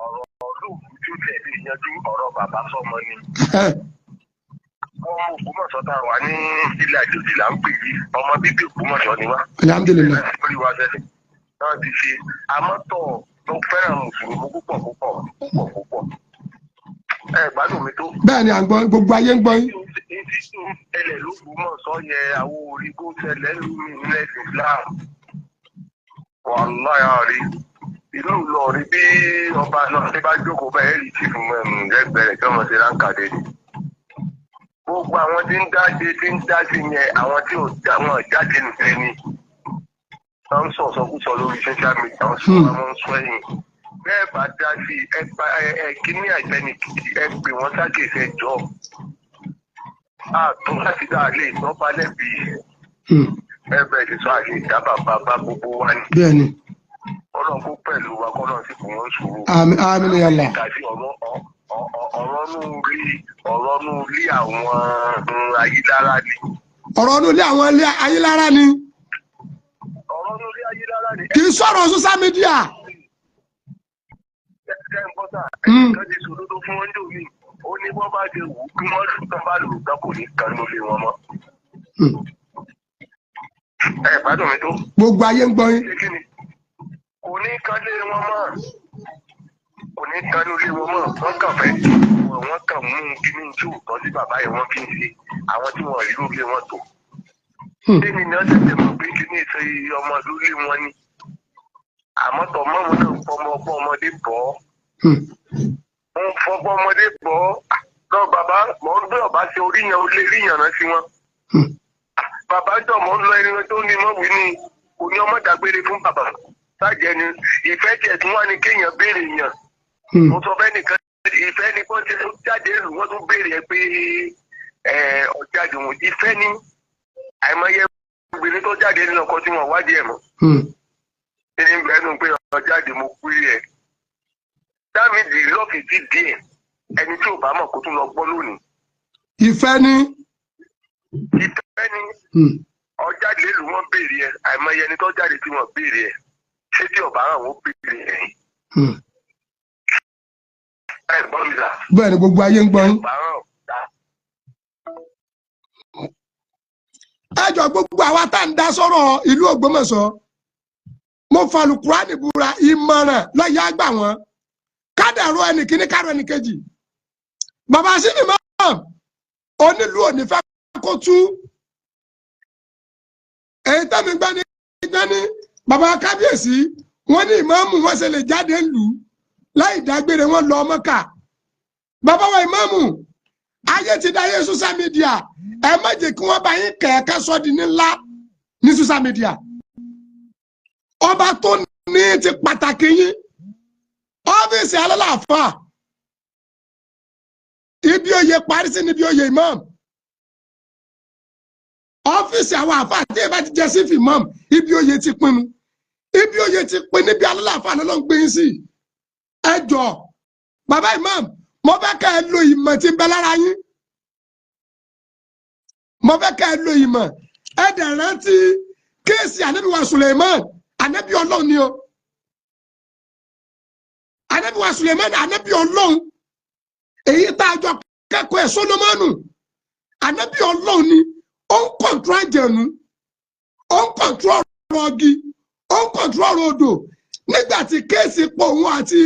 Ọ̀rọ̀ olóògùn tẹ̀lé yanjú ọ̀rọ̀ bàbá sọmọ ni. Ọmọ Ògbómọ̀ṣọ́ tá a wà ní ilé àjòjì là ń pè yí ọmọ bíbí Ògbómọ̀ṣọ́ ni wá. Alhamdulillah. Lórí wa tẹ́lẹ̀ náà ti ṣe amọ́tọ̀ tó fẹ́ràn mùsùlùmí púpọ̀. Ẹ gbádùn mi tó. Bẹ́ẹ̀ ni à ń gbọ́ gbogbo ayé ń gbọ́ yín. Etí sùn ẹlẹ̀ ló Ògbómọ̀ṣọ́ yẹ àwọn òrìgbó tẹ̀lẹ̀ lómi nílẹ̀ Islam. Wàláyà rí ìlú Ìlọrin bí ọba náà ṣe bá jókòó bẹ́ẹ̀ rí ti fún ẹgbẹ̀rẹ̀ tí wọ́n ṣe ránkàdé ni. Gbogbo àwọn tí ń dá sí yẹn àwọn tí ò já wọn jáde nìkan ni. Wọ́n ń sọ̀sọ́kúsọ lórí social media wọ́n sọ àwọn ń sọ ẹ̀yìn. Bẹ́ẹ̀ bá dá sí kíní àìsẹ́nìkìtì ẹ pè wọ́n sákèsí ẹjọ́. Àtún láti dá àlè ìtọ́ba lẹ́bi. Ẹ bẹ̀rẹ̀ ti sọ àlè ìdábà bàbá gbogbo wa ni. Bẹ́ẹ̀ni. Ọlọ́run kó pẹ̀lú wa kọ́lọ́run sì kò wọ́n sùúrù. Àmín ya Allah. Ọ̀rọ̀ nù lé àwọn ayélujára ni. Ọ̀rọ̀ nù lé àwọn ayélujára ni. Ọ̀rọ̀ nù lé ayélujára ni. Kì í sọ̀rọ̀ social media. Ẹ ń bọ́ sà, ẹnìkan ti sòdodo fún wọn jò ní. Ó ní wọ́n bá ṣe wù kí wọ́n lù tán bá lù tán kò ní kan ló lé wọn mọ́. Ẹ gbádùn mi tó. Gbogbo ayé ń gbọ́ yín. Kò ní kan lé wọn mọ́. Kò ní kan ló lé wọn mọ́. Wọ́n kàn fẹ́ wọ́n kàn mú kíní tí ò tọ́ sí bàbá yẹn wọ́n fi ń ṣe. Àwọn tí wọ́n rí ló lé wọn tó. Lẹ́ni ni wọ́n tẹ̀sẹ̀ mọ̀ pé kíní ìṣe ọmọ ló lé wọn ni. Àmọ́ tọ̀ mọ́mú náà fọmọ ọmọdé bọ́. Wọ́n fọmọ ọmọdé bọ́. Lọ bàbá mọ̀ ń gbé ọ̀bá ṣe oríyàn ó lé ríyàn náà sí wọn. Bàbá jọ̀ mọ́ ń lọ ẹni tó ní mọ́wé ni kò ní ọmọ dàgbére fún bàbá. Sájẹ́ ni ìfẹ́ tiẹ̀ tún wá ní kéèyàn béèrè yàn. Mo sọ fẹ́ nìkan ìfẹ́ ni kó ti jáde lù wọ́n tún béèrè ẹ pé ọ̀jáde wọn ìfẹ́ ni àìmọye obìnrin tó jáde nínú ọkọ tí wọ́n wádìí ẹ̀ mọ́. Ẹni bẹ́ẹ̀ nù pé ọ̀jáde mo pé ẹ̀. Dámìdì lọ́ọ̀kì ti díẹ̀ ẹni tí ò bá mọ̀ kó tún lọ gbọ́ lónìí. Ìfẹ́ ni. Ìfẹ́ ni ọ̀jáde lù wọ́n béèrè ẹ̀ àìmọye ẹni tó jáde tí wọ́n béèrè ẹ̀ ṣé tí ọ̀bá hàn wọ́n béèrè ẹ̀. Bẹ́ẹ̀ ni gbogbo ayé ń gbọ́ yín. ẹjọ́ gbogbo àwa tá ń dá sọ̀rọ̀ ìlú Ògbómọ̀ṣọ́ mo fọlù Kùránì búra ìmọ̀ràn lọ́yà àgbà wọn kádàrú ẹnì kíní kárọ̀ ẹnì kejì bàbá síbi mọ́ onílù òní fẹ́ kó tú èyí tẹ́mi gbani bàbá kábíyèsí wọ́n ní ìmáàmù wọ́n ṣe lè jáde lù láì dágbére wọ́n lọ Mọ́kà bàbá wa ìmáàmù ayé ti dáyé social media ẹ má jẹ́ kí wọ́n bá yín kẹ̀kẹ́ sọ di ní ńlá ní social media ọba tó ní ti pàtàkì yín ọ́fíìsì alálàáfà ibi oyè parí sí níbi oyè imam ọ́fíìsì àwọn àfà àti ẹ bá ti jẹ sífì imam ibi oyè ti pinnu ibi oyè ti pin níbi alálàáfà lọ́lọ́ ń gbé yín sí ẹ jọ bàbá imam mo fẹ́ kẹ́ ẹ lo ìmọ̀ tí ń bẹ lára yín mo fẹ́ kẹ́ ẹ lo ìmọ̀ ẹ dẹ̀ rántí kéèsì ànábì wa Suleiman ànábì Ọlọ́run ni o ànábì wa Suleiman ànábì Ọlọ́run èyí tá a jọ kẹ́kọ̀ọ́ ẹ̀ Solomonu ànábì Ọlọ́run ni ó ń kọ̀ǹtró àjẹ̀nu ó ń kọ̀ǹtró ọ̀rọ̀ ọ̀gì ó ń kọ̀ǹtró ọ̀rọ̀ odò nígbà tí kéèsì pọ̀ òun àti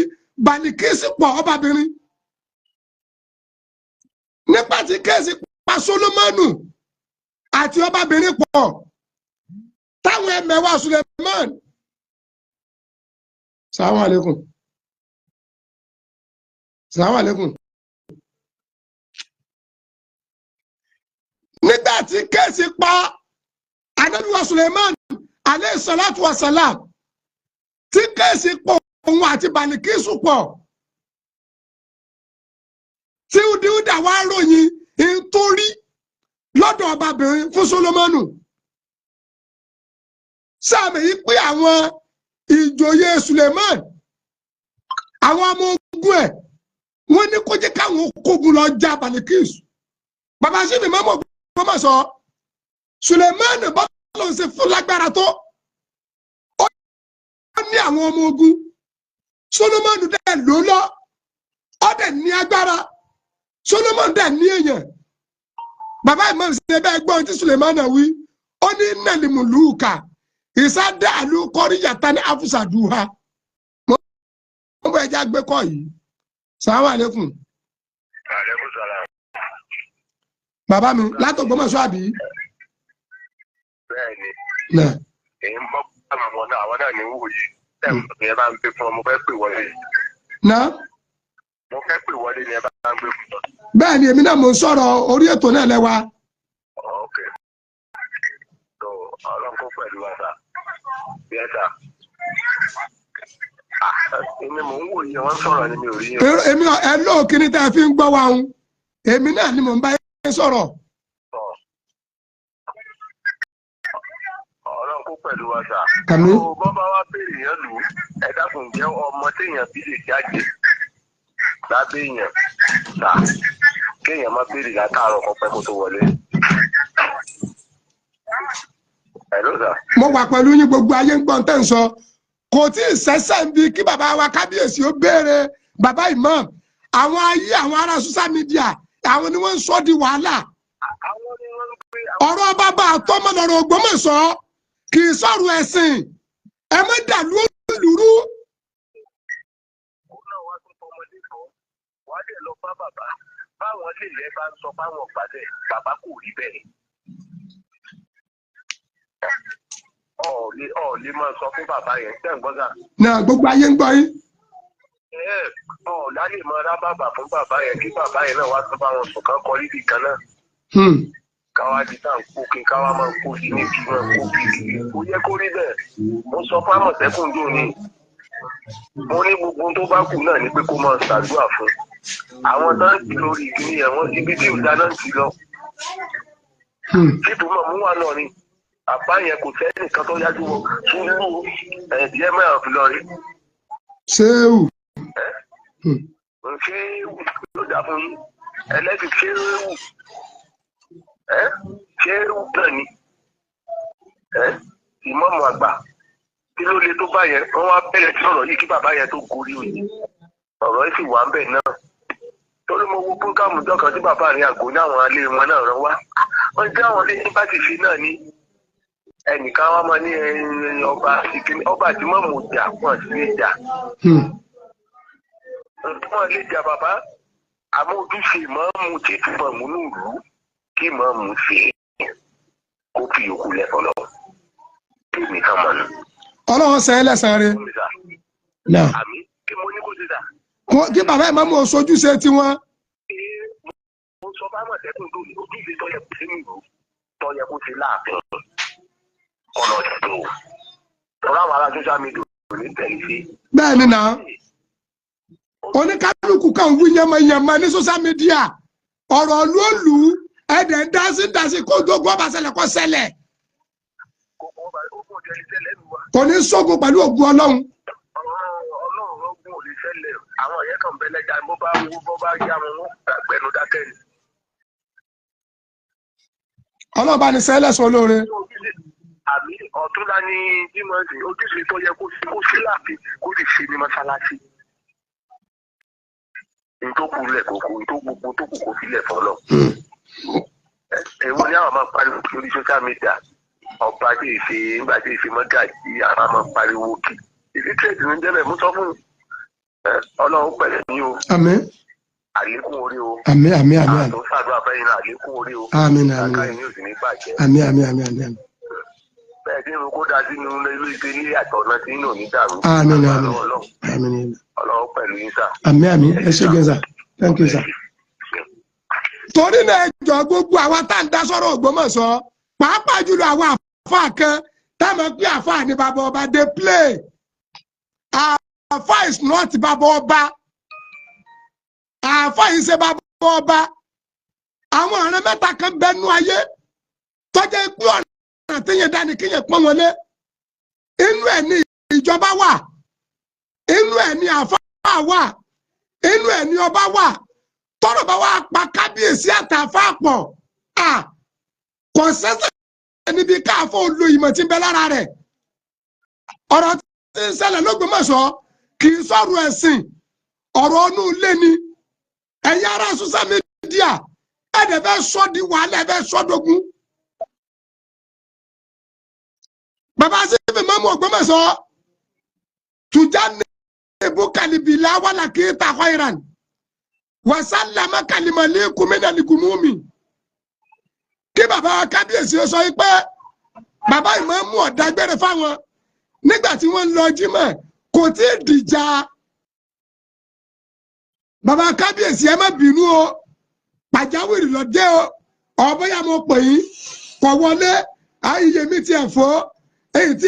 Balikisi pọ̀ ọbabìnrin nígbà tí kéèsì pa Solomonu àti ọbabìnrin pọ̀ táwọn ẹmẹ̀wà Suleiman salamu alaikum salamu alaikum nígbà tí kéèsì pa ànábì wa Suleiman alayhi salatu wa salam tí kéèsì pọ̀ òun àti Balikisi pọ̀ tí Udiuda wá ròyìn nítorí lọ́dọ̀ ọbabìnrin fún Solomonu sáàmì yìí pé àwọn ìjòyè Suleiman àwọn ọmọ ogun ẹ̀ wọ́n ní kó jẹ́ káwọn kógun lọ já Balikisi bàbá sí mi mọ́mọ́ gbọ́mọ̀ sọ Suleiman bọ́lá ń ṣe fún lágbára tó ó ní àwọn ọmọ ogun Solomonu dẹ̀ ló lọ ó dẹ̀ ní agbára Solomon dẹ̀ ní èèyàn bàbá ìmọ̀ ṣe bẹ́ẹ̀ gbọ́n tí Suleiman wí ó ní nàlìmùlùkà ìsádà àlù kọ́ríyàtà ní àfùsàdùhà mo bọ ẹja gbé kọ́ yìí sàlámù àlékún. bàbá mi látò Ògbómọ̀ṣọ́ àbí. bẹ́ẹ̀ni èyí ń bọ́ àwọn náà ní wò yìí ẹ bá ń gbé fún ọ mo fẹ́ pè wọlé. náà. mo fẹ́ pè wọlé ni ẹ bá ń gbé fún ọ. bẹ́ẹ̀ ni èmi náà mò ń sọ̀rọ̀ orí ètò náà lẹ́wà. ok tó ọlọ́run kó pẹ̀lú wa sá bí ẹ sá èmi mò ń wò yìí wọ́n sọ̀rọ̀ ni mi ò rí yẹn. èmi ẹ lóò kíní tá a fi ń gbọ́ wa ń èmi náà ni mò ń bá yẹn sọ̀rọ̀. ọlọ́run kó pẹ̀lú wa sá. kàmí. bọ́ bá wá béèrè yẹn lù ẹ dákun jẹ́ ọmọ téèyàn bí lè jáde lábẹ́ èèyàn sá kéèyàn má béèrè látàárọ̀ kan pẹ́ kó tó wọlé. Hello sir. mo wà pẹ̀lú yín gbogbo ayé ń gbọ́n tẹ́ ń sọ kò tí ì sẹ́sẹ́ ń bi kí bàbá wa kábíyèsí ó béèrè bàbá imam àwọn ayé àwọn ará social media àwọn ni wọ́n ń sọ di wàhálà. ọ̀rọ̀ bàbá àtọ́mọ lọ́rọ̀ Ògbómọ̀ṣọ́ kì í sọ̀rọ̀ ẹ̀sìn ẹ má dàlú olùrú. wàá dẹ̀ lọ bá bàbá báwọn lè lẹ́ bá ń sọ báwọn pàdé bàbá kò rí bẹ́ẹ̀. ọ̀ọ́lé máa sọ fún bàbá yẹn tẹ́ ń gbọ́dọ̀. náà gbogbo ayé ń gbọ́ yín. ọ̀ọ́lá lè máa rá bàbá fún bàbá yẹn kí bàbá yẹn náà wá tó bá wọn sùn kán kọ níbi kan náà. káwá di tá à ń kó kí káwá máa kó sí ní kí máa kó kí kó yẹ kó rí bẹ́ẹ̀. mo sọ fún Àmọ̀tẹ́kùn dùn ní. mo ní gbogbo tó bá kù náà ni pé kó máa ṣàdúrà fún. àwọn náà ń ti lórí ìkíní yẹn wọ́n ibi tí ìdá náà ń ti lọ. títù mọ̀ mú wà náà ni àbá yẹn kò sẹ́ni nǹkan tó yájú wọ ṣùgbọ́n díẹ̀ mẹ́rin fi lọ rí. ṣéwù. ṣéwù ló dà fún yín ẹlẹ́sìn ṣéwù ṣéwù náà ni ìmọ̀ọ́mù àgbà kí ló le tó bá yẹn wọ́n wá bẹ̀rẹ̀ sọ̀rọ̀ yìí kí bàbá yẹn tó gorí òye ọ̀rọ̀ yìí sì wà ń bẹ̀ náà torí mo wo púrógámù jọkàn tí bàbá rìn àgọ́ ní àwọn alẹ́ wọn náà rán wá wọ́n gbé àwọn léyìn bá ti fi náà ní ẹnìkan wọn máa ní ọba ìkíní ọba tí wọ́n mú jà wọ́n sì lè jà. wọ́n lè jà bàbá àmọ́ ojúṣe ìmọ̀ọ́mù tí túbọ̀ múnú ìlú kí ìmọ̀ọ́mù ṣe kó fi yòókù lẹ́fọ́ lọ kí nìkan mọ̀ nù. Ọlọ́run sẹ́yìn lẹ́sàn-án rẹ̀. àmì kí mo ní kó ti dà. Kí bàbá ìmáàmù ojúṣe tiwọn. mo sọ bá mọ̀tẹ́kùn tó ojúṣe tó yẹ kó sí nílùú tó yẹ kó sí láàfin ọ̀nà ìṣòro tọ́lá àwọn ará social media ò ní tẹ̀lé sí. bẹ́ẹ̀ ni náà oníkálukú kan wí yẹmọyẹmọ ní social media ọ̀rọ̀ lóòlù ẹ̀dẹ̀ ń dásí kó dógún ọba ṣẹlẹ̀ kó ṣẹlẹ̀ kò ní sógun pẹ̀lú ògùn Ọlọ́run. Ọlọ́run ogun ò lè ṣẹlẹ̀ àwọn yẹn kàn bẹ́ẹ̀ lẹ́jà bó bá yá wọn gbẹnu dákẹ́ ni. Ọlọ́run bá ní sẹ́lẹ̀ sọ lóore. àmì ọ̀túnla ni jímọ̀sí ojúṣe tó yẹ kó sí láàfin kó sì ṣe ní mọ́ṣáláṣí. ntókù lẹ̀ kókó ntókù tó kù kó sílẹ̀ fọlọ́. èwo ni àwọn máa pariwo lórí social media ọba tí ì ṣe nígbà tí ì ṣe mọ́gàjì àwọn máa pariwo kì ìdí tírèdì ní jẹ́bẹ̀ mú sọ fún Ọlọ́run pẹ̀lẹ́ ní o. àmín. àlékún orí o. àmín àmín àmín. àtò sàdúrà fẹ́yìn náà àlékún orí o. àmín àmín. àkáyìn ní òsì ní bàjẹ́. àmín àmín àmín àmín. bẹ́ẹ̀ tí irun kó da sínú ilé ìgbé ní àtọ̀nà tí inú ò ní dàrú. àmín àmín àmín. Ọlọ́run pẹ̀lú yín sà. àmín àmín ẹ ṣé gẹ́sà thank you sir. torí náà ẹjọ gbogbo àwa tá à ń dá sọ̀rọ̀ Ògbómọ̀ṣọ́ pàápàá jùlọ àwọn àfa kan táwọn pé àfa ní bàbá ọba dey play àfa is not bàbá ọba àfa yìí ṣe bàbá ọba àwọn ọ̀rẹ́ mẹ́ta kan bẹnu ayé tọ́jà pé ọ̀nà téèyàn dání kéèyàn pọ́n wọlé inú ẹ̀ ní ìjọba wà inú ẹ̀ ní àfa wà inú ẹ̀ ní ọba wà tọ́rọ̀ bá wà pa kábíyèsí àtàfà pọ̀ kò sẹ́sẹ̀ níbi káàfọ́ olú ìmọ̀ tí ń bẹ lára rẹ̀ ọ̀rọ̀ tí ń ṣẹlẹ̀ l'Ógbómọ̀ṣọ́ kì í sọ̀rọ̀ ẹ̀sìn ọ̀rọ̀ ọ̀nù ilé ni ẹ̀yin ará social media ẹ̀dẹ̀ fẹ́ sọ́ di wàhálà ẹ̀ fẹ́ sọ́ dogun. bàbá sífì mọ́mú Ògbómọ̀ṣọ́ tùjá ní ebú kalibìlà wàlà kì í ta khairan wàsálàmà kalimali kùmínà ní gùmùmí. kí bàbá kábíyèsí ó sọ pé bàbá ìmáàmù ọ̀dágbére fáwọn nígbà tí wọ́n ń lọ jímọ̀ kò tí ì dìjà. bàbá kábíyèsí ẹ má bínú o pàjáwìrì lọ dé o ọ̀bọ̀yà mo pè yín kọ̀ wọlé ayíyé mi tiẹ̀ fọ́ èyí tí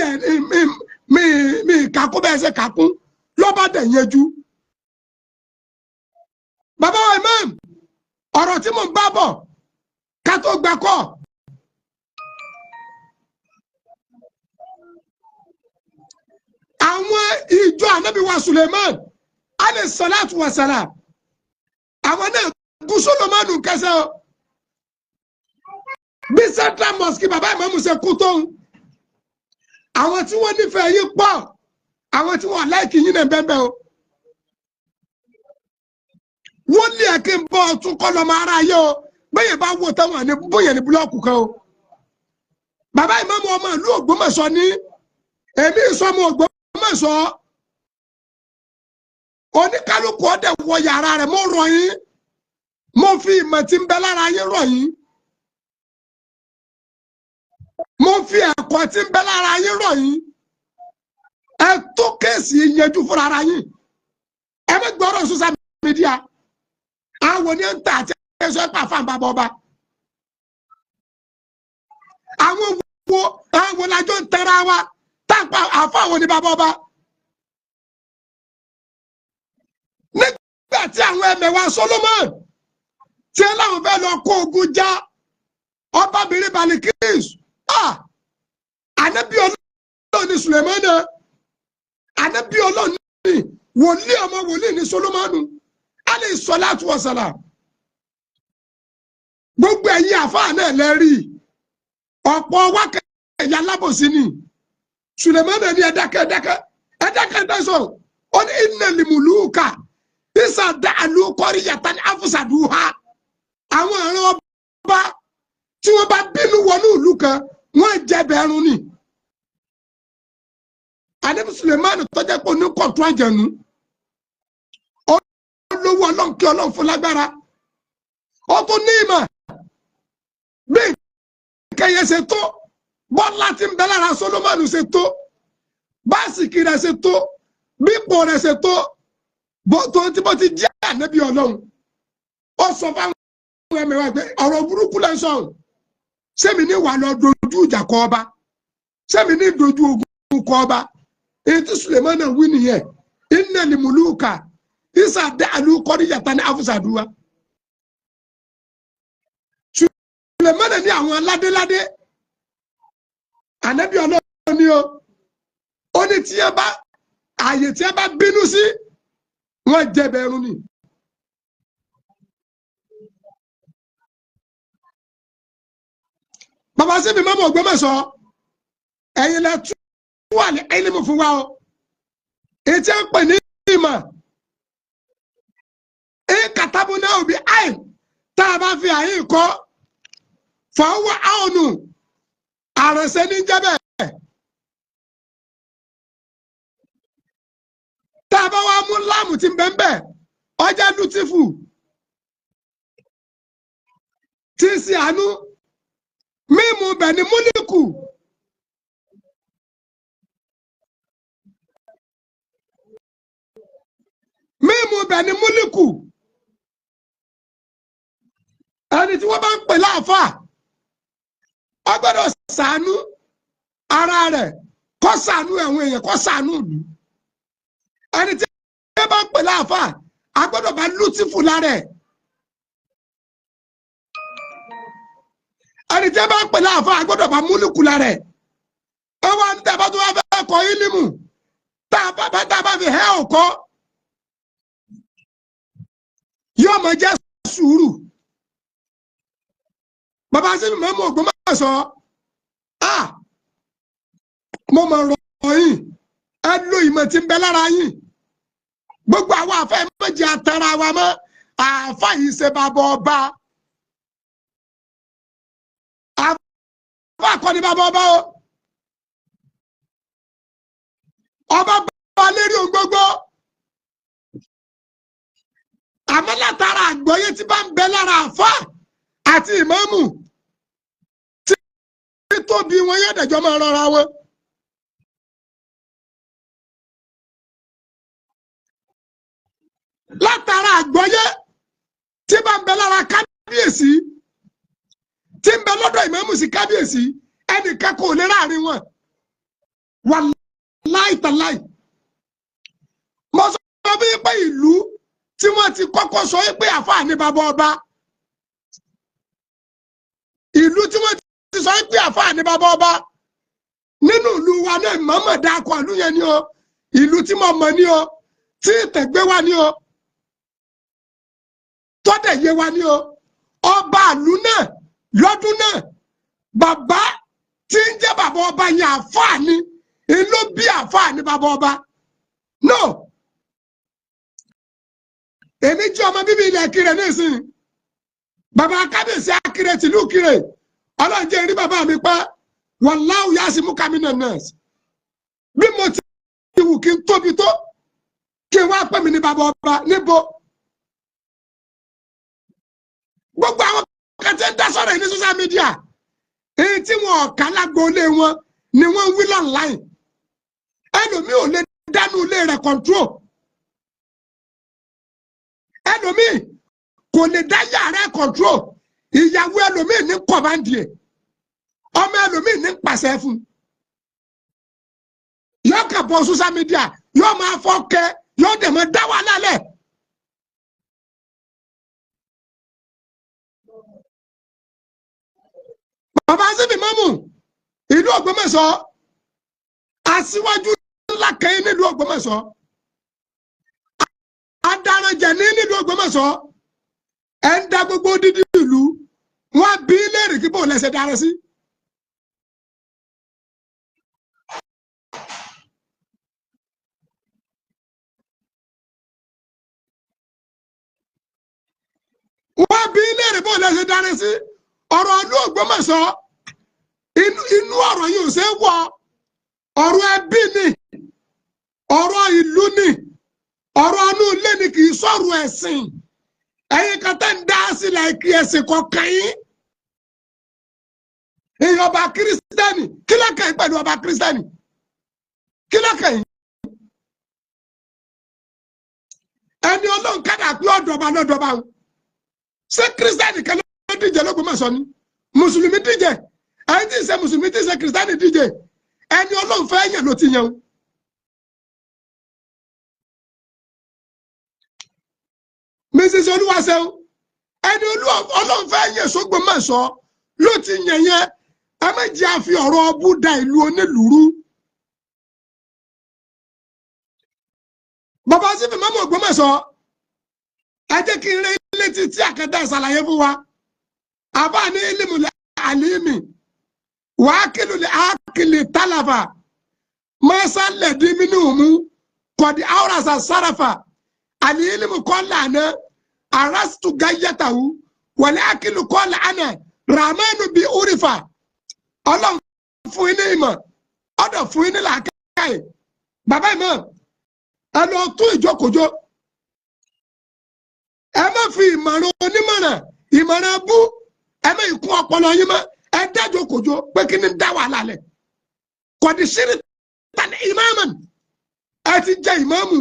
mi kàkún bẹ́ẹ̀ ṣe kàkún ló bá dẹ̀ yẹjú. bàbá wa imam ọ̀rọ̀ tí mò ń bá bọ̀ ká tó gbà kọ́ àwọn ìjọ ànábì wa Suleiman alayhi salatu wa salam àwọn náà gún Solomoni kẹsẹ̀ o bí Central Mosque bàbá ìmáàmù ṣe kú tóun àwọn tí wọ́n nífẹ̀ẹ́ yín pọ̀ àwọn tí wọ́n láìkì yín náà bẹ́ẹ̀ bẹ́ẹ̀ o wọ́n lé ẹ̀kí ń bọ́ ọtún kọ́ lọ́mọ ara ayé o bẹ́ẹ̀ bá wò táwọn ní bóyá ní búlọ́ọ̀kù kan o bàbá ìmáàmù ọmọ ìlú Ògbómọ̀ṣọ́ ní èmi ìsọmọ Ògbómọ̀ṣọ́ oníkálukú ọdẹ wọ yàrá rẹ̀ mo rọ̀ yín mo fi ìmọ̀ tí ń bẹ lára yín rọ̀ yín mo fi ẹ̀kọ́ tí ń bẹ lára yín rọ̀ yín ẹ tó kéèsì yẹjú fúnra ara yín ẹ má gbọ́rọ̀ social media àwọn ní ń tà àti ẹ̀ṣọ́ ẹ̀pà fún bàbá ọba àwọn làjọ ń tẹ̀ra wa táǹpà àfọ àwọn ní bàbá ọba nígbà tí àwọn ẹ̀mẹ̀wà Solomon tí ẹ láwọn fẹ́ lọ kó ogun já ọbabìnrin Balikis ànábì Ọlọ́run ní Sulemana ànábì Ọlọ́run ní wòlíì ọmọ wòlíì ní Solomoni alayhi salatu wa salam gbogbo ẹ̀yin àfáà náà lẹ́rìí ọ̀pọ̀ wákẹ́ ẹ̀yà lábòsí ni Sulemana ní ẹ̀dákẹ́ dẹ́sọ̀ ó ní innal muluka isa da'alu qaryatan afsaduha àwọn ọ̀rọ̀ ọba tí wọ́n bá bínú wọnú ìlú kan wọ́n jẹ̀bẹ̀ ẹrun ni. Ànábì Suleiman tó jẹ́ pé oníkọ̀tún àjẹ̀nú olówó ọlọ́run kí ọlọ́run fún lágbára ó tún ní ìmọ̀ bí kẹyẹ ṣe tó bọ́lá tí ń bẹ lára Solomoni ṣe tó báàsìkì rẹ̀ ṣe tó bípò rẹ̀ ṣe tó tó tí bó ti jẹ́ ànábì ọlọ́run ó sọ fáwọn ẹ̀mẹ̀wá pé ọ̀rọ̀ burúkú lẹ́ ń sọ̀rọ̀ sẹ́mi ní wà lọ dojú ìjà kọ ọba sẹ́mi ní dojú ogun kọ ọba èyí tí Suleiman wí nìyẹn iná ni mùlùkà isa da'alu kọ́díyàtà ní afúsàdúrà Suleiman ní àwọn aládéládé ànábì ọlọ́run ni ó ní tí ẹ bá ààyè tí ẹ bá bínú sí wọ́n jẹ̀bẹ̀ ẹrun ni. Bàbá síbi mọ́mọ́ Ògbómọ̀ṣọ́ ẹ̀yin lẹ tú wà ní ẹlẹ́mù fún wa o ètí ẹ̀ ń pè ní ìmọ̀ kàtàbù náà òbí àìn tá a bá fi àyìn kọ́ fọwọ́ àọnù àrẹ̀sẹ̀ ní jẹ́bẹ̀ tá a bá wá mú láàmù tí ń bẹ́ ń bẹ́ ọjà lùtìfù tí ń ṣe àánú mímu bẹ̀ ní múlíkù mímu bẹ̀ ní múlíkù ẹni tí wọ́n bá ń pè láàfà ó gbọ́dọ̀ ṣàánú ara rẹ̀ kó ṣàánú àwọn èèyàn kó ṣàánú ìlú ẹni tí wọ́n bá ń pè láàfà a gbọ́dọ̀ bá lùtìfù lára ẹ̀ ẹni tí wọ́n bá ń pè láàfà a gbọ́dọ̀ bá múlíkù lára ẹ̀ ẹ wá ní tàbá tó wá fẹ́ kọ́ ílímù tá a bá fi hẹ́ ọ̀kọ́ yóò mọ jẹ́ sùúrù. Bàbá sí mi mọ́ Ògbómọ̀ṣọ́ mo mọ̀ rọ̀ yín ẹ lo ìmọ̀ tí ń bẹ lára yín gbogbo àwọn àfẹ́ méjì àtàrà wa mọ́ àáfà yìí ṣe bàbá ọba àáfà kọ́ ni bàbá ọba o ọba bá lérí ohun gbogbo àmọ́ látara àgbọ́yé tí bá ń bẹ lára àáfà àti ìmáàmù tí tóbi wọn yóò dẹjọ́ máa rọra wọn. látara àgbọ́yé tí bá ń bẹ lára kábíyèsí tí ń bẹ lọ́dọ̀ ìmáàmù sí kábíyèsí ẹnìkan kò lè láàrin wọn. wàláì tàláì mo sọ bí pé ìlú tí wọ́n ti kọ́kọ́ sọ pé àfáà ní bàbá ọba ìlú tí wọ́n ti sọ pé àfáà ní bàbá ọba nínú ìlú wa náà mọ̀ọ́mọ̀ dákọ̀ ìlú yẹn ni o ìlú tí mo mọ̀ ni o tí ìtẹ̀gbé wa ni o tọ́dẹ̀ yé wa ni o ọba ìlú náà lọ́dún náà bàbá tí ń jẹ́ bàbá ọba yẹn àfáà ni ìlú bí àfáà ní bàbá ọba no èmi jẹ́ ọmọ bíbí ilẹ̀ Ìkirè nísìnyí bàbá kábíyèsí Akirè tìlú Ìkirè ọlọ́run jẹ́ rí bàbá mi pa wàláhù yasimuka minan nas bí mo ti wù kí n tóbi tó kí n wá pè mí ní bàbá ọba níbo gbogbo àwọn kẹtẹ ń dá sọ̀rọ̀ ní social media èyí tí wọn ọ̀ka lágboolé wọn ni wọ́n ń wí online ẹlòmíì ò lè dánú ilé rẹ̀ control ẹlòmíì kò lè dá yàrá control ìyàwó ẹlòmíì ní kọ̀mándì ẹ̀ ọmọ ẹlòmíì ní pàṣẹ fún yóò kà bọ́ social media yóò máa fọ́ kẹ́ yóò dẹ̀ mọ́ dá wà lálẹ́. bàbá síbi mọ́mù ìlú Ògbómọ̀ṣọ́ aṣíwájú ńlá kẹ́yìn nílùú Ògbómọ̀ṣọ́ adarànjẹ nílùú Ògbómọ̀ṣọ́ ẹ̀ ń da gbogbo dídí ìlú wọn bí léèrè kí bò lẹ́sẹ̀ dára sí. wọ́n bí léèrè bò lẹ́sẹ̀ dára sí ọ̀rọ̀ ìlú Ògbómọ̀ṣọ́ inú ọ̀rọ̀ yìí ò ṣe é wọ ọ̀rọ̀ ẹbí ni ọ̀rọ̀ ìlú ni ọ̀rọ̀ inú ilé ni kì í sọ̀rọ̀ ẹ̀sìn ẹ̀yin kan tẹ́ ń dá sílẹ̀ kí ẹ̀sìn kọ̀ọ̀kan yín èèyàn ọba kírísítẹ́nì kí lọ́kàn yín pẹ̀lú ọba kírísítẹ́nì kí lọ́kàn yín ẹni Ọlọ́run kádà pé ọ̀dọ̀ba lọ́dọ̀ba ń ṣé kírísítẹ́nì kan ló díje l'Ógbómọ̀ṣọ́ ni mùsùlùmí díje ẹni tí ń ṣe mùsùlùmí tí ń ṣe kírísítẹ́nì díje ẹni Ọlọ́run fẹ́ yàn ló ti yàn o. Mrs. Olúwaṣeun ẹni Ọlọ́run fẹ́ yàn s'Ógbómọ̀ṣọ́ ló ti yàn yẹn ẹ má jẹ́ àfi ọ̀rọ̀ ọbú da ìlú onílùúrú. Bàbá sí fi mọ́mọ́ Ògbómọ̀ṣọ́ ẹ jẹ́ kí n rẹ́ létí tí àkàndá ìsàlàyé fún wa àbá ní ilimule alimi wàákìlù àkìlì tálàfà mọ́sálẹ̀ dín mínú mú kọ̀dí áwòrán sárafa àní ilimu kọ́lá àná arastu gáyàtàwù wọlé àkìlù kọ́lá àná ramanu bí urifa Ọlọ́run fún yín ní ìmọ̀ ọ̀dọ̀ fún yín ní làákàyè bàbá ìmọ̀ ẹ lọ tún ìjókòjó ẹ má fi ìmọ̀ràn onímọ̀ràn ìmọ̀ràn bú ẹ má ìkún ọpọlọ yín mọ́ ẹ dájọ́ kòjó pé kí ni dá wàhálà lẹ̀ kọ̀dí sírí tani ìmáàmù ẹ ti jẹ ìmáàmù.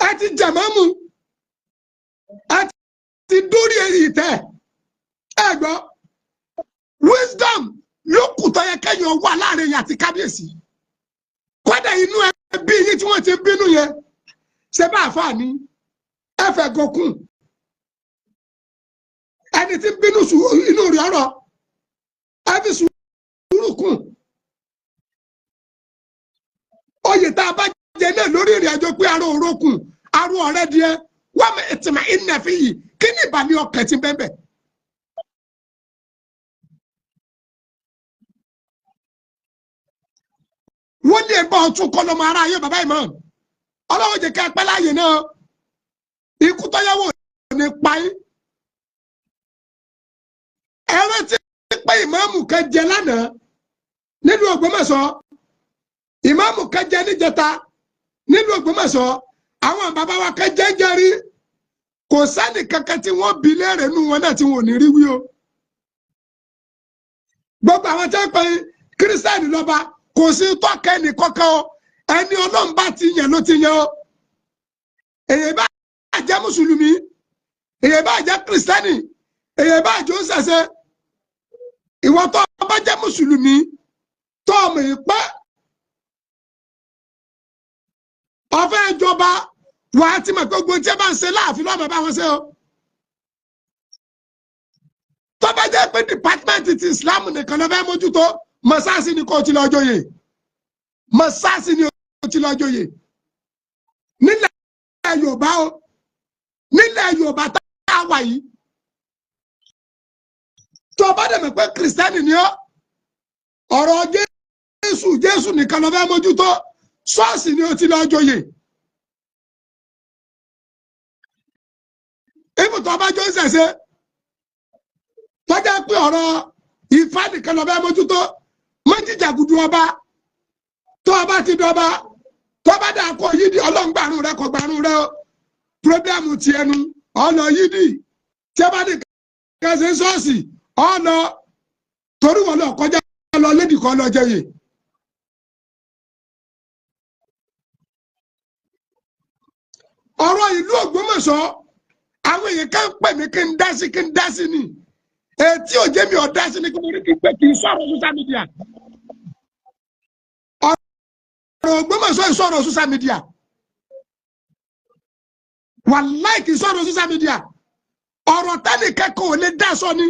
ẹ ti jẹ ìmáàmù ẹ ti dórí èyí tẹ ẹ gbọ́ wisdom ló kù tó yẹ kẹ́yìn wà láàrin yàtí kábíyèsí kódà inú ẹbí yín tí wọ́n ti bínú yẹn ṣe bá àfáà ní ẹfẹ gọkùn ẹni tí bínú inú rí ọ̀rọ̀ ẹbí sùúrù kùn oyè tá a bá jẹ náà lórí ìrìn àjò pé aró òrókùn aró ọ̀rẹ́ díẹ̀ wọ́n mọ ìtìmọ̀ ìnẹ̀fì yìí kí ni ìbàlẹ̀ ọkàn ti bẹ́ẹ̀ bẹ́ẹ̀. wọ́n lè bá ọtún kọ́ lọ́mọ ara ayé bàbá ìmọ̀ Ọlọ́run jẹ́ ká pẹ́ láàyè náà ikú tọ́yàwó ní páyé ẹ̀rọ ti pé ìmáàmù kan jẹ lánàá nílùú Ògbómọ̀ṣọ́ ìmáàmù kan jẹ níjẹta nílùú Ògbómọ̀ṣọ́ àwọn bàbá wa kan jẹ́ jẹ́rí kò sẹ́ni kankan tí wọ́n bi léèrè nù wọn náà tí wọn ò ní rí wí o gbogbo àwọn tí wọ́n pe kírísítẹ́nì lọ́ba kò sí tọ́kẹ́ ẹnì kankan o ẹni Ọlọ́run bá ti yàn ló ti yàn o èyí bá jẹ́ mùsùlùmí èyí bá jẹ́ kírísítẹ́nì èyí bá jẹ́ òṣèṣe ìwọ tó bá jẹ́ mùsùlùmí tó ọmọ yìí pẹ́ ọ̀fẹ́ ìjọba wà á ti mọ̀ pé gbogbo tí ẹ bá ń ṣe láàfin lọ́mọ bá wọn ṣe o tó bá jẹ́ pé dìpátímẹ́ǹtì ti Islam nìkan ló fẹ́ mójútó mọ̀sáàsì ni kò ti lọ joyè mọ̀sáàsì ni kò ti lọ joyè nílẹ̀ Yorùbá o nílẹ̀ Yorùbá tá a wà yìí tó bá dẹ̀ mọ̀ pé kìrìsìtẹ́nì ni ọ́ ọ̀rọ̀ Jésù nìkan ló fẹ́ mójútó ṣọ́ọ̀ṣì ni ó ti lọ joyè ibùtọ̀ ọba jọ ń ṣẹ̀ṣẹ̀ tó jẹ́ pé ọ̀rọ̀ Ifá nìkan ló fẹ́ mójútó mọ́jìjàgùdù ọba tó ọba ti dọba tó bá dà kọ yídì ọlọ́ngbàrún rẹ kọ gbàrún rẹ o pírọ́bíàmù ti ẹnu ọ̀nà yídì tí a bá ní kẹsẹ̀ ṣọ́ọ̀ṣì ọ̀nà torí wọn lọ kọjá lọ lédì kan lọ jẹyè. ọ̀rọ̀ ìlú Ògbómọ̀ṣọ́ àwọn èèyàn kan pè mí kí n dá sí ni etí òjé mi ò dá sí ni kí mo rí kí n pé kí n sọ̀rọ̀ social media. ọ̀rọ̀ Ògbómọ̀ṣọ́ ìsọ̀rọ̀ social media wàláì kì í sọ̀rọ̀ social media ọ̀rọ̀ tẹ́nì kẹ́kọ̀ọ́ ò lè dá sọ ni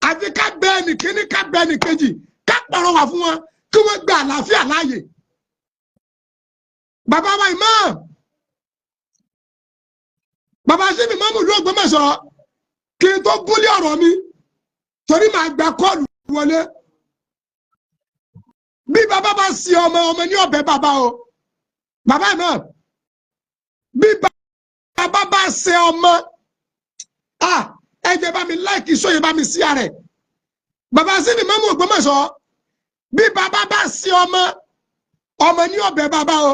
àfi ká bẹ́ ẹnì kíní ká bẹ́ ẹnì kejì ká pọ̀rọ̀ wà fún wọn kí wọ́n gba àlàáfíà láàyè. bàbá wa Imam bàbá sí mi mọ́mù ló Ògbómọ̀ṣọ́ kí n tó gúnlé ọ̀rọ̀ mi torí màá gba kọ́ọ̀lù wọlé bí bàbá bá sí ọmọ ní ọbẹ̀ bàbá o bàbá náà bí bàbá bá ṣe ọmọ ẹ jẹ́ bá mi láìkì sóyè bá mi sí ààrẹ bàbá sí ni mọ́mú Ògbómọ̀ṣọ́ bí bàbá bá sí ọmọ ní ọbẹ̀ bàbá o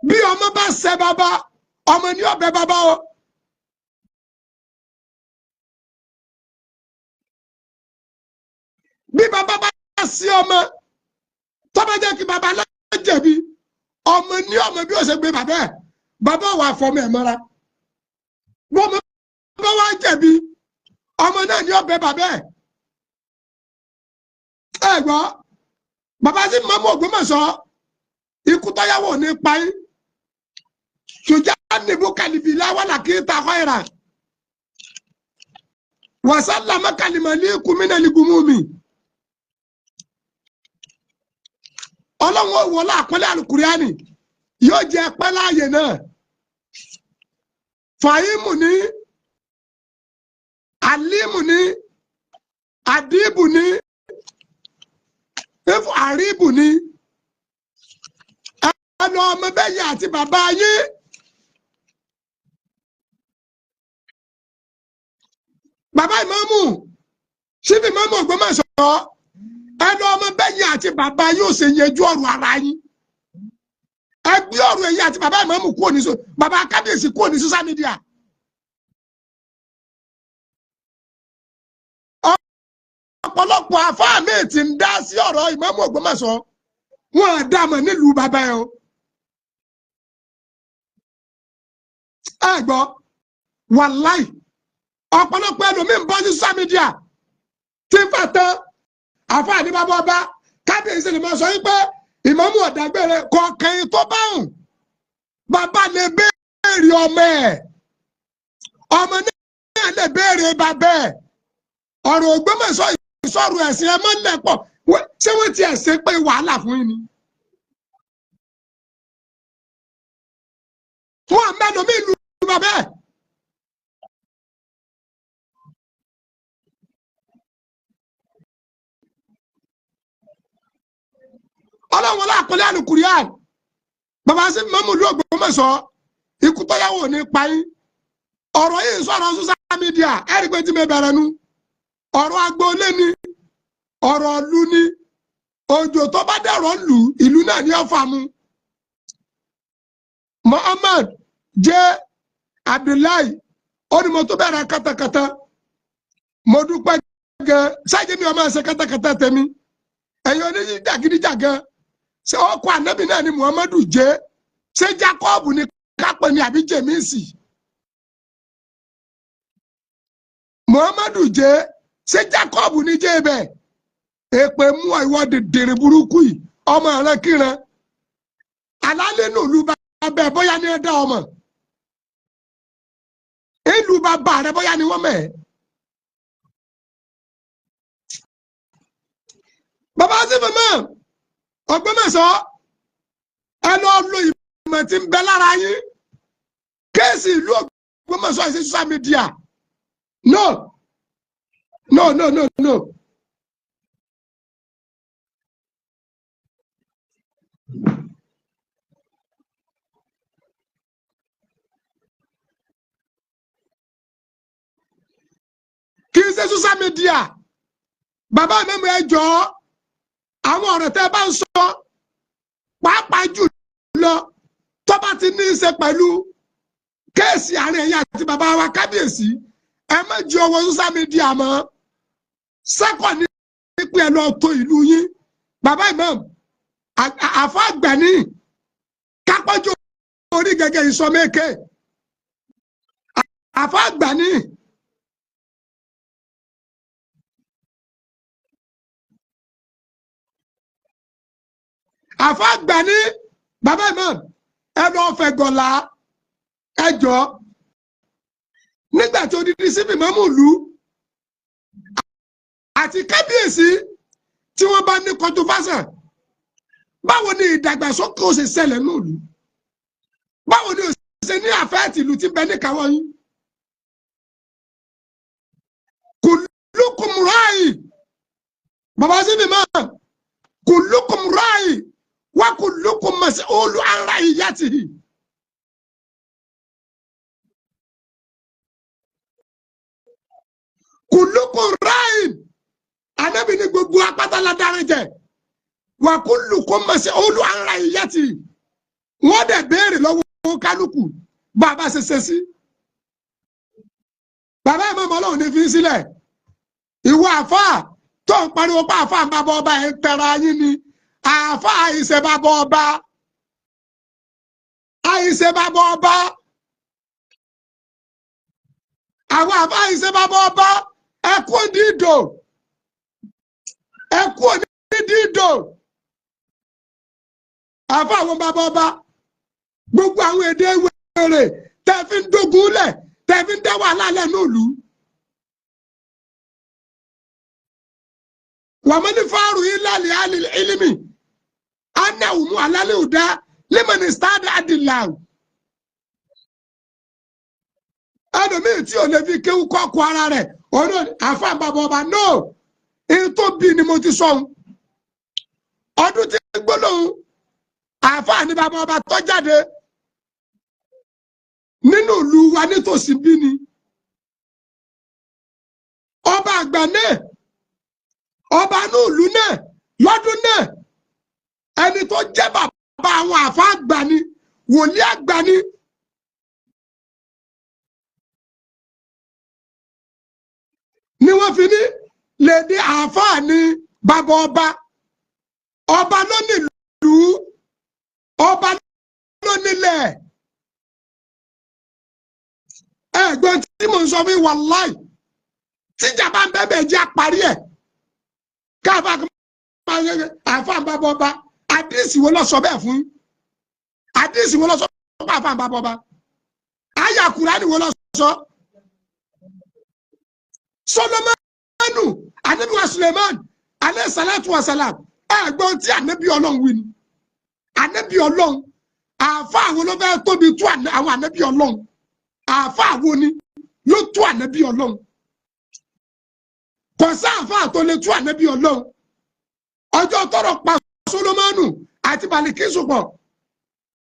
bí ọmọ bá ṣe bàbá ọmọ ní ọbẹ̀ bàbá o. bí bàbá bá sí ọmọ tó bá jẹ́ kí bàbá náà jẹ̀bi ọmọ ní ọmọ bí ó ṣe gbé bàbá ẹ̀ bàbá wà fọmọ ẹ̀ mọ́ra bọ́mọ bá wá jẹ̀bi ọmọ náà ní ọbẹ̀ bàbá ẹ̀ ẹ gbọ́ bàbá sí mọ́mú Ògbómọ̀ṣọ́ ikú tọ́yàwó ní páyín ṣùjá nìbú kàlìbì láwàlà kí ta kọ́ ìrà wàsálàmọ́ kàlìmọ̀ ní kùmínà ní gùmùmí. Ọlọ́run wọlé àkọlé àlùkùránì yóò jẹ pẹ́ láàyè náà fàyímù ní àlímù ní àdìbù ní àríbù ní ẹnu ọmọ bẹ́yẹ àti bàbá yín bàbá ìmáàmù síbi ìmáàmù Ògbómọ̀ṣọ́ ẹnu ọmọ bẹ́yìn àti bàbá yóò ṣe yẹjú ọ̀rọ̀ ara yín ẹgbẹ́ ọ̀rọ̀ èyí àti bàbá ìmáàmù kúrò ní bàbá kábíyèsí kúrò ní social media ọ̀pọ̀lọpọ̀ àfáà míì ti ń dá sí ọ̀rọ̀ ìmáàmù Ògbómọ̀ṣọ́ wọn à dá mọ̀ nílùú bàbá ẹ o ẹ gbọ́ wàláì ọ̀pọ̀lọpọ̀ ẹlòmíì ń bọ́ sí social media tí ń fà tán àfáà ní bàbá ọba kábíyèsí ni mo sọ yín pé ìmáàmù ọ̀dàgbére kọ̀ọ̀kan tó báwùn bàbá lè béèrè ọmọ ẹ̀ ọmọ náà lè béèrè bàbá ẹ̀ ọ̀rọ̀ Ògbómọ̀ṣọ́ ìsọ̀rọ̀ ẹ̀sìn ẹ̀ máa ń lẹ̀pọ̀ ṣé wọ́n ti ẹ̀ ṣe pé wàhálà fún yín ni. fún àmẹ́nu mi lu bàbá ẹ̀. Ọlọ́run wọlé àkọlé àlùkùránì bàbá sí mọ́mú ìlú Ògbómọ̀ṣọ́ ikú tọ́yàwó ní páyín ọ̀rọ̀ yìí sọ̀rọ̀ social media ẹ̀rí pé tí mi bẹ̀rẹ̀ nu ọ̀rọ̀ agboolé ni ọ̀rọ̀ ìlú ni òjò tó bá dẹ̀rọ̀ lù ìlú náà ní ọ̀fà mu. Muhammad jẹ́ Abdullahi ó ní mo tó bẹ̀rẹ̀ katakata mo dúpẹ́ gan ṣáàjì mi ọmọ ẹ̀ṣẹ̀ katakata tẹ̀mí ẹ̀yin oníjàgídíjàgan ṣé ọkọ ànábì náà ni Muhammadu jẹ́ ṣé Jacob ni kápẹ́ ni àbí Jemisi Muhammadu jẹ́ ṣé Jacob ni jẹ́ bẹ́ẹ̀ èpè mú ìwọ dìndìnrín burúkú yìí ọmọ rẹ kíran alálẹ́ nù lù bá bẹ́ẹ̀ bóyá ní ẹ̀dá ọmọ ìlú bàbá rẹ bóyá ni wọ́n mẹ́ ẹ̀. Bàbá sí màmá Ògbómọ̀ṣọ́ ẹ lọ lo ìmọ̀ tí ń bẹ lára yín kéèsì ìlú Ògbómọ̀ṣọ́ ìṣe social media no no no no no. Kì í ṣe social media bàbá mi mú ẹ jọ àwọn ọ̀rọ̀ tẹ́ bá ń sọ pàápàá jù lọ tó bá ti ní í ṣe pẹ̀lú kéèsì àárín ẹ̀yà àti bàbá wa kábíyèsí ẹ má jí owó social media mọ́ sẹ́kọ̀ ní pé ẹ lọ tó ìlú yín bàbá imam àfọ àgbà ní kápẹ́jọ orí gẹ́gẹ́ ìsọmẹ́kẹ́ àfọ àgbà ní. àfọ àgbà ní bàbá imam ẹ lọ fẹ́ gọlá ẹ jọ nígbà tí odidi síbi mọ́mú ìlú àti kábíyèsí tí wọ́n bá ní kọtùfásà báwo ni ìdàgbàsókè ó ṣe ṣẹlẹ̀ ní ìlú báwo ni ó ṣe ní àfẹ́ẹ̀tì ìlú tí ń bẹ ní káwọ́ yín kullukum ra'i bàbá síbi mọ́ kullukum ra'i wa kullukum mas'ulu an ra'iyatihi. Kullukum ra'i Ànábì ní gbogbo apáta la dárin jẹ wa kullukum mas'ulu an ra'iyatihi. Wọ́n dẹ̀ béèrè lọ́wọ́ kálukú bàbá ṣe ṣe sí. Bàbá ìmọ̀ Ọlọ́run ní fi sílẹ̀. Ìwọ àfáà tó ń pariwo pa àfáà ń bàbá ọba ẹ̀ ń tẹ̀ra yín ni. Àfáà àìṣe bàbá ọba. Àìṣe bàbá ọba. Àwọn àfáà àìṣe bàbá ọba. Ẹ kú dídò. Ẹ kú dídò. Àfáà àwọn bàbá ọba. Gbogbo àwọn èdè wèrè tẹ́ fi ń dógun lẹ̀ tẹ́ fi ń dá wàhálà lẹ́nu ìlú. ومن فارو إلا لأهل العلم أنهم على الهدى لمن استهدى الله. Ẹnu mi tí o lè fi kéwú kọ́kọ́ ara rẹ̀ ọ̀nà àfa bàbá ọba náà èyí tó bí ni mo ti sọ ọdún tí gbólóhùn àfa ní bàbá ọba tó jáde nínú ìlú wa nítòsí bí ni ọba àgbà náà ọba inú ìlú náà lọ́dún náà ẹni tó jẹ́ bàbá àwọn àfa àgbà ni wòlíì àgbà ni. Ni wọ́n fi ní lèdí àáfàá ní bàbá ọba ọba ló nílùú ọba ló nílẹ̀. Ẹ̀gbọ́n tí mo ń sọ fún wàláì tíjà bá ń bẹ́ẹ̀ jẹ́ àparí ẹ̀ káfá àáfàá bàbá ọba àdìsí wo lọ sọ bẹ́ẹ̀ fún àdìsí wo lọ sọ fún àáfàá bàbá ọba àyá Kùránì wo lọ sọ. Solomonu anabi wa Suleiman alayhi salatu wa salam ẹ̀gbọ́n tí anabi Ọlọ́run wí ni anabi Ọlọ́run àáfà àwọn ló fẹ́ tóbi tó àwọn anabi Ọlọ́run àáfà àwọn ni ló tó anabi Ọlọ́run kò sí àáfà tó lè tó anabi Ọlọ́run ọjọ́ tọrọ pa Solomonu àti Balikisu pọ̀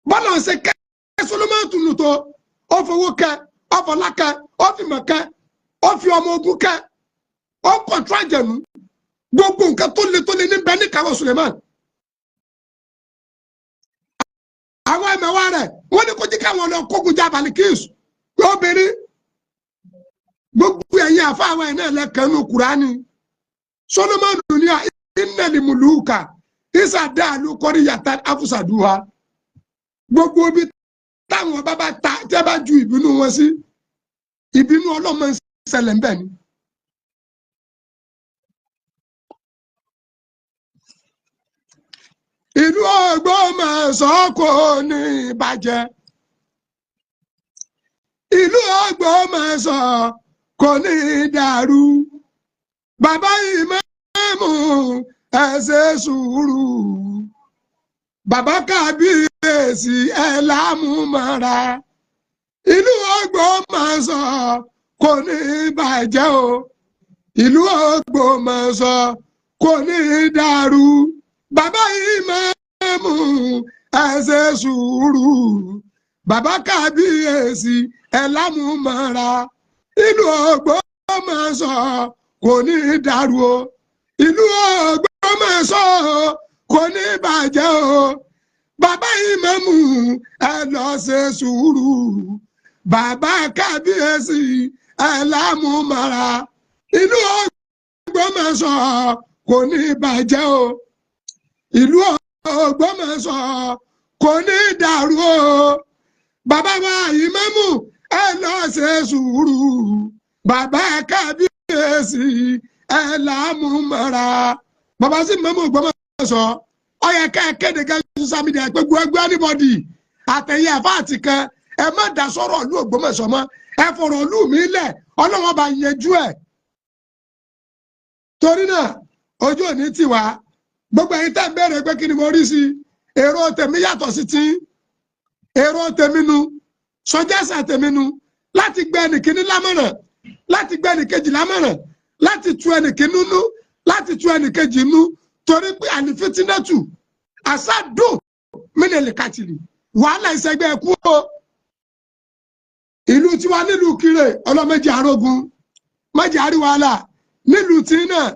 bọ́lá ń ṣe kẹ́ Solomonu tunu tó ó fowó kẹ́ ó fọlá kẹ́ ó fìmọ̀ kẹ́ ó fi ọmọ ogun kẹ́ ó kọ̀ntró àjẹ̀nú gbogbo nǹkan tó le níbẹ̀ ní káwọ́ Suleiman. Àwọn ẹ̀mẹ̀wá rẹ̀ wọ́n ní kó jí káwọn lọ kógun já Balikisu lóbìnrin gbogbo ẹ̀yìn àfa àwọn ẹ̀ náà lẹ́kẹ̀ẹ́nu Kùránì. Solomon ní innal muluka ìsàdáàlú kọ́rí yàtá àfùsàdúrà gbogbo ibi táwọn bàbá ta tẹ́ bá ju ìbínú wọn sí ìbínú ọlọ́mọ ṣẹlẹ̀ ńbẹ̀ ni. Ìlú Ògbómọ̀ṣọ́ kò ní bàjẹ́. Ìlú Ògbómọ̀ṣọ́ kò ní dàrú. Bàbá ìmáàmù ẹ ṣe sùúrù. Bàbá kábíyèsí ẹ lámúmọ́ra. Ìlú Ògbómọ̀ṣọ́ kò ní bàjẹ́ o. Ìlú Ògbómọ̀ṣọ́ kò ní dàrú. Bàbá ìmáàmù ẹ ṣe sùúrù. Bàbá kábíyèsí ẹ lámúmọ́ra. Ìlú Ògbómọ̀ṣọ́ kò ní dàrú o. Ìlú Ògbómọ̀ṣọ́ kò ní bàjẹ́ o. Bàbá ìmáàmù ẹ lọ ṣe sùúrù. Bàbá kábíyèsí ẹ lámúmọ́ra. Ìlú Ògbómọ̀ṣọ́ kò ní bàjẹ́ o. Ìlú Ògbómọ̀ṣọ́ kò ní dàrú o. Bàbá wa ìmáàmù ẹ lọ ṣe sùúrù. Bàbá kábíyèsí ẹ lámúmọ́ra. Bàbá sí ìmáàmù Ògbómọ̀ṣọ́ ó yẹ ká kéde ká social media pé gbogbo anybody àtẹ̀yẹ àfáàtì kan ẹ má dá sọ̀rọ̀ ìlú Ògbómọ̀ṣọ́ mọ́ ẹ fọ̀rọ̀ ìlú mi lẹ̀ Ọlọ́run bá yẹjú ẹ̀. Torí náà ojú òní tì wá gbogbo ẹ̀yin tẹ́ ń béèrè pé kí ni mo rí sí èrò tèmi yàtọ̀ sí ti èrò tèmi nu sọjẹ́sà tèmi nu láti gbé ẹnìkíní lámọ̀ràn láti gbé ẹnìkejì lámọ̀ràn láti tu ẹnìkíní nú láti tu ẹnìkejì nú torí pé àlìfítínẹ́tù àṣàdùn mílíọ̀nù kàtìlì wàhálà ìṣẹ́gbẹ́ ẹ̀kú o ìlú tiwa nílùú Kire ọlọ́mọdé arógun mọ́jà àrí wàhálà nílùú tí náà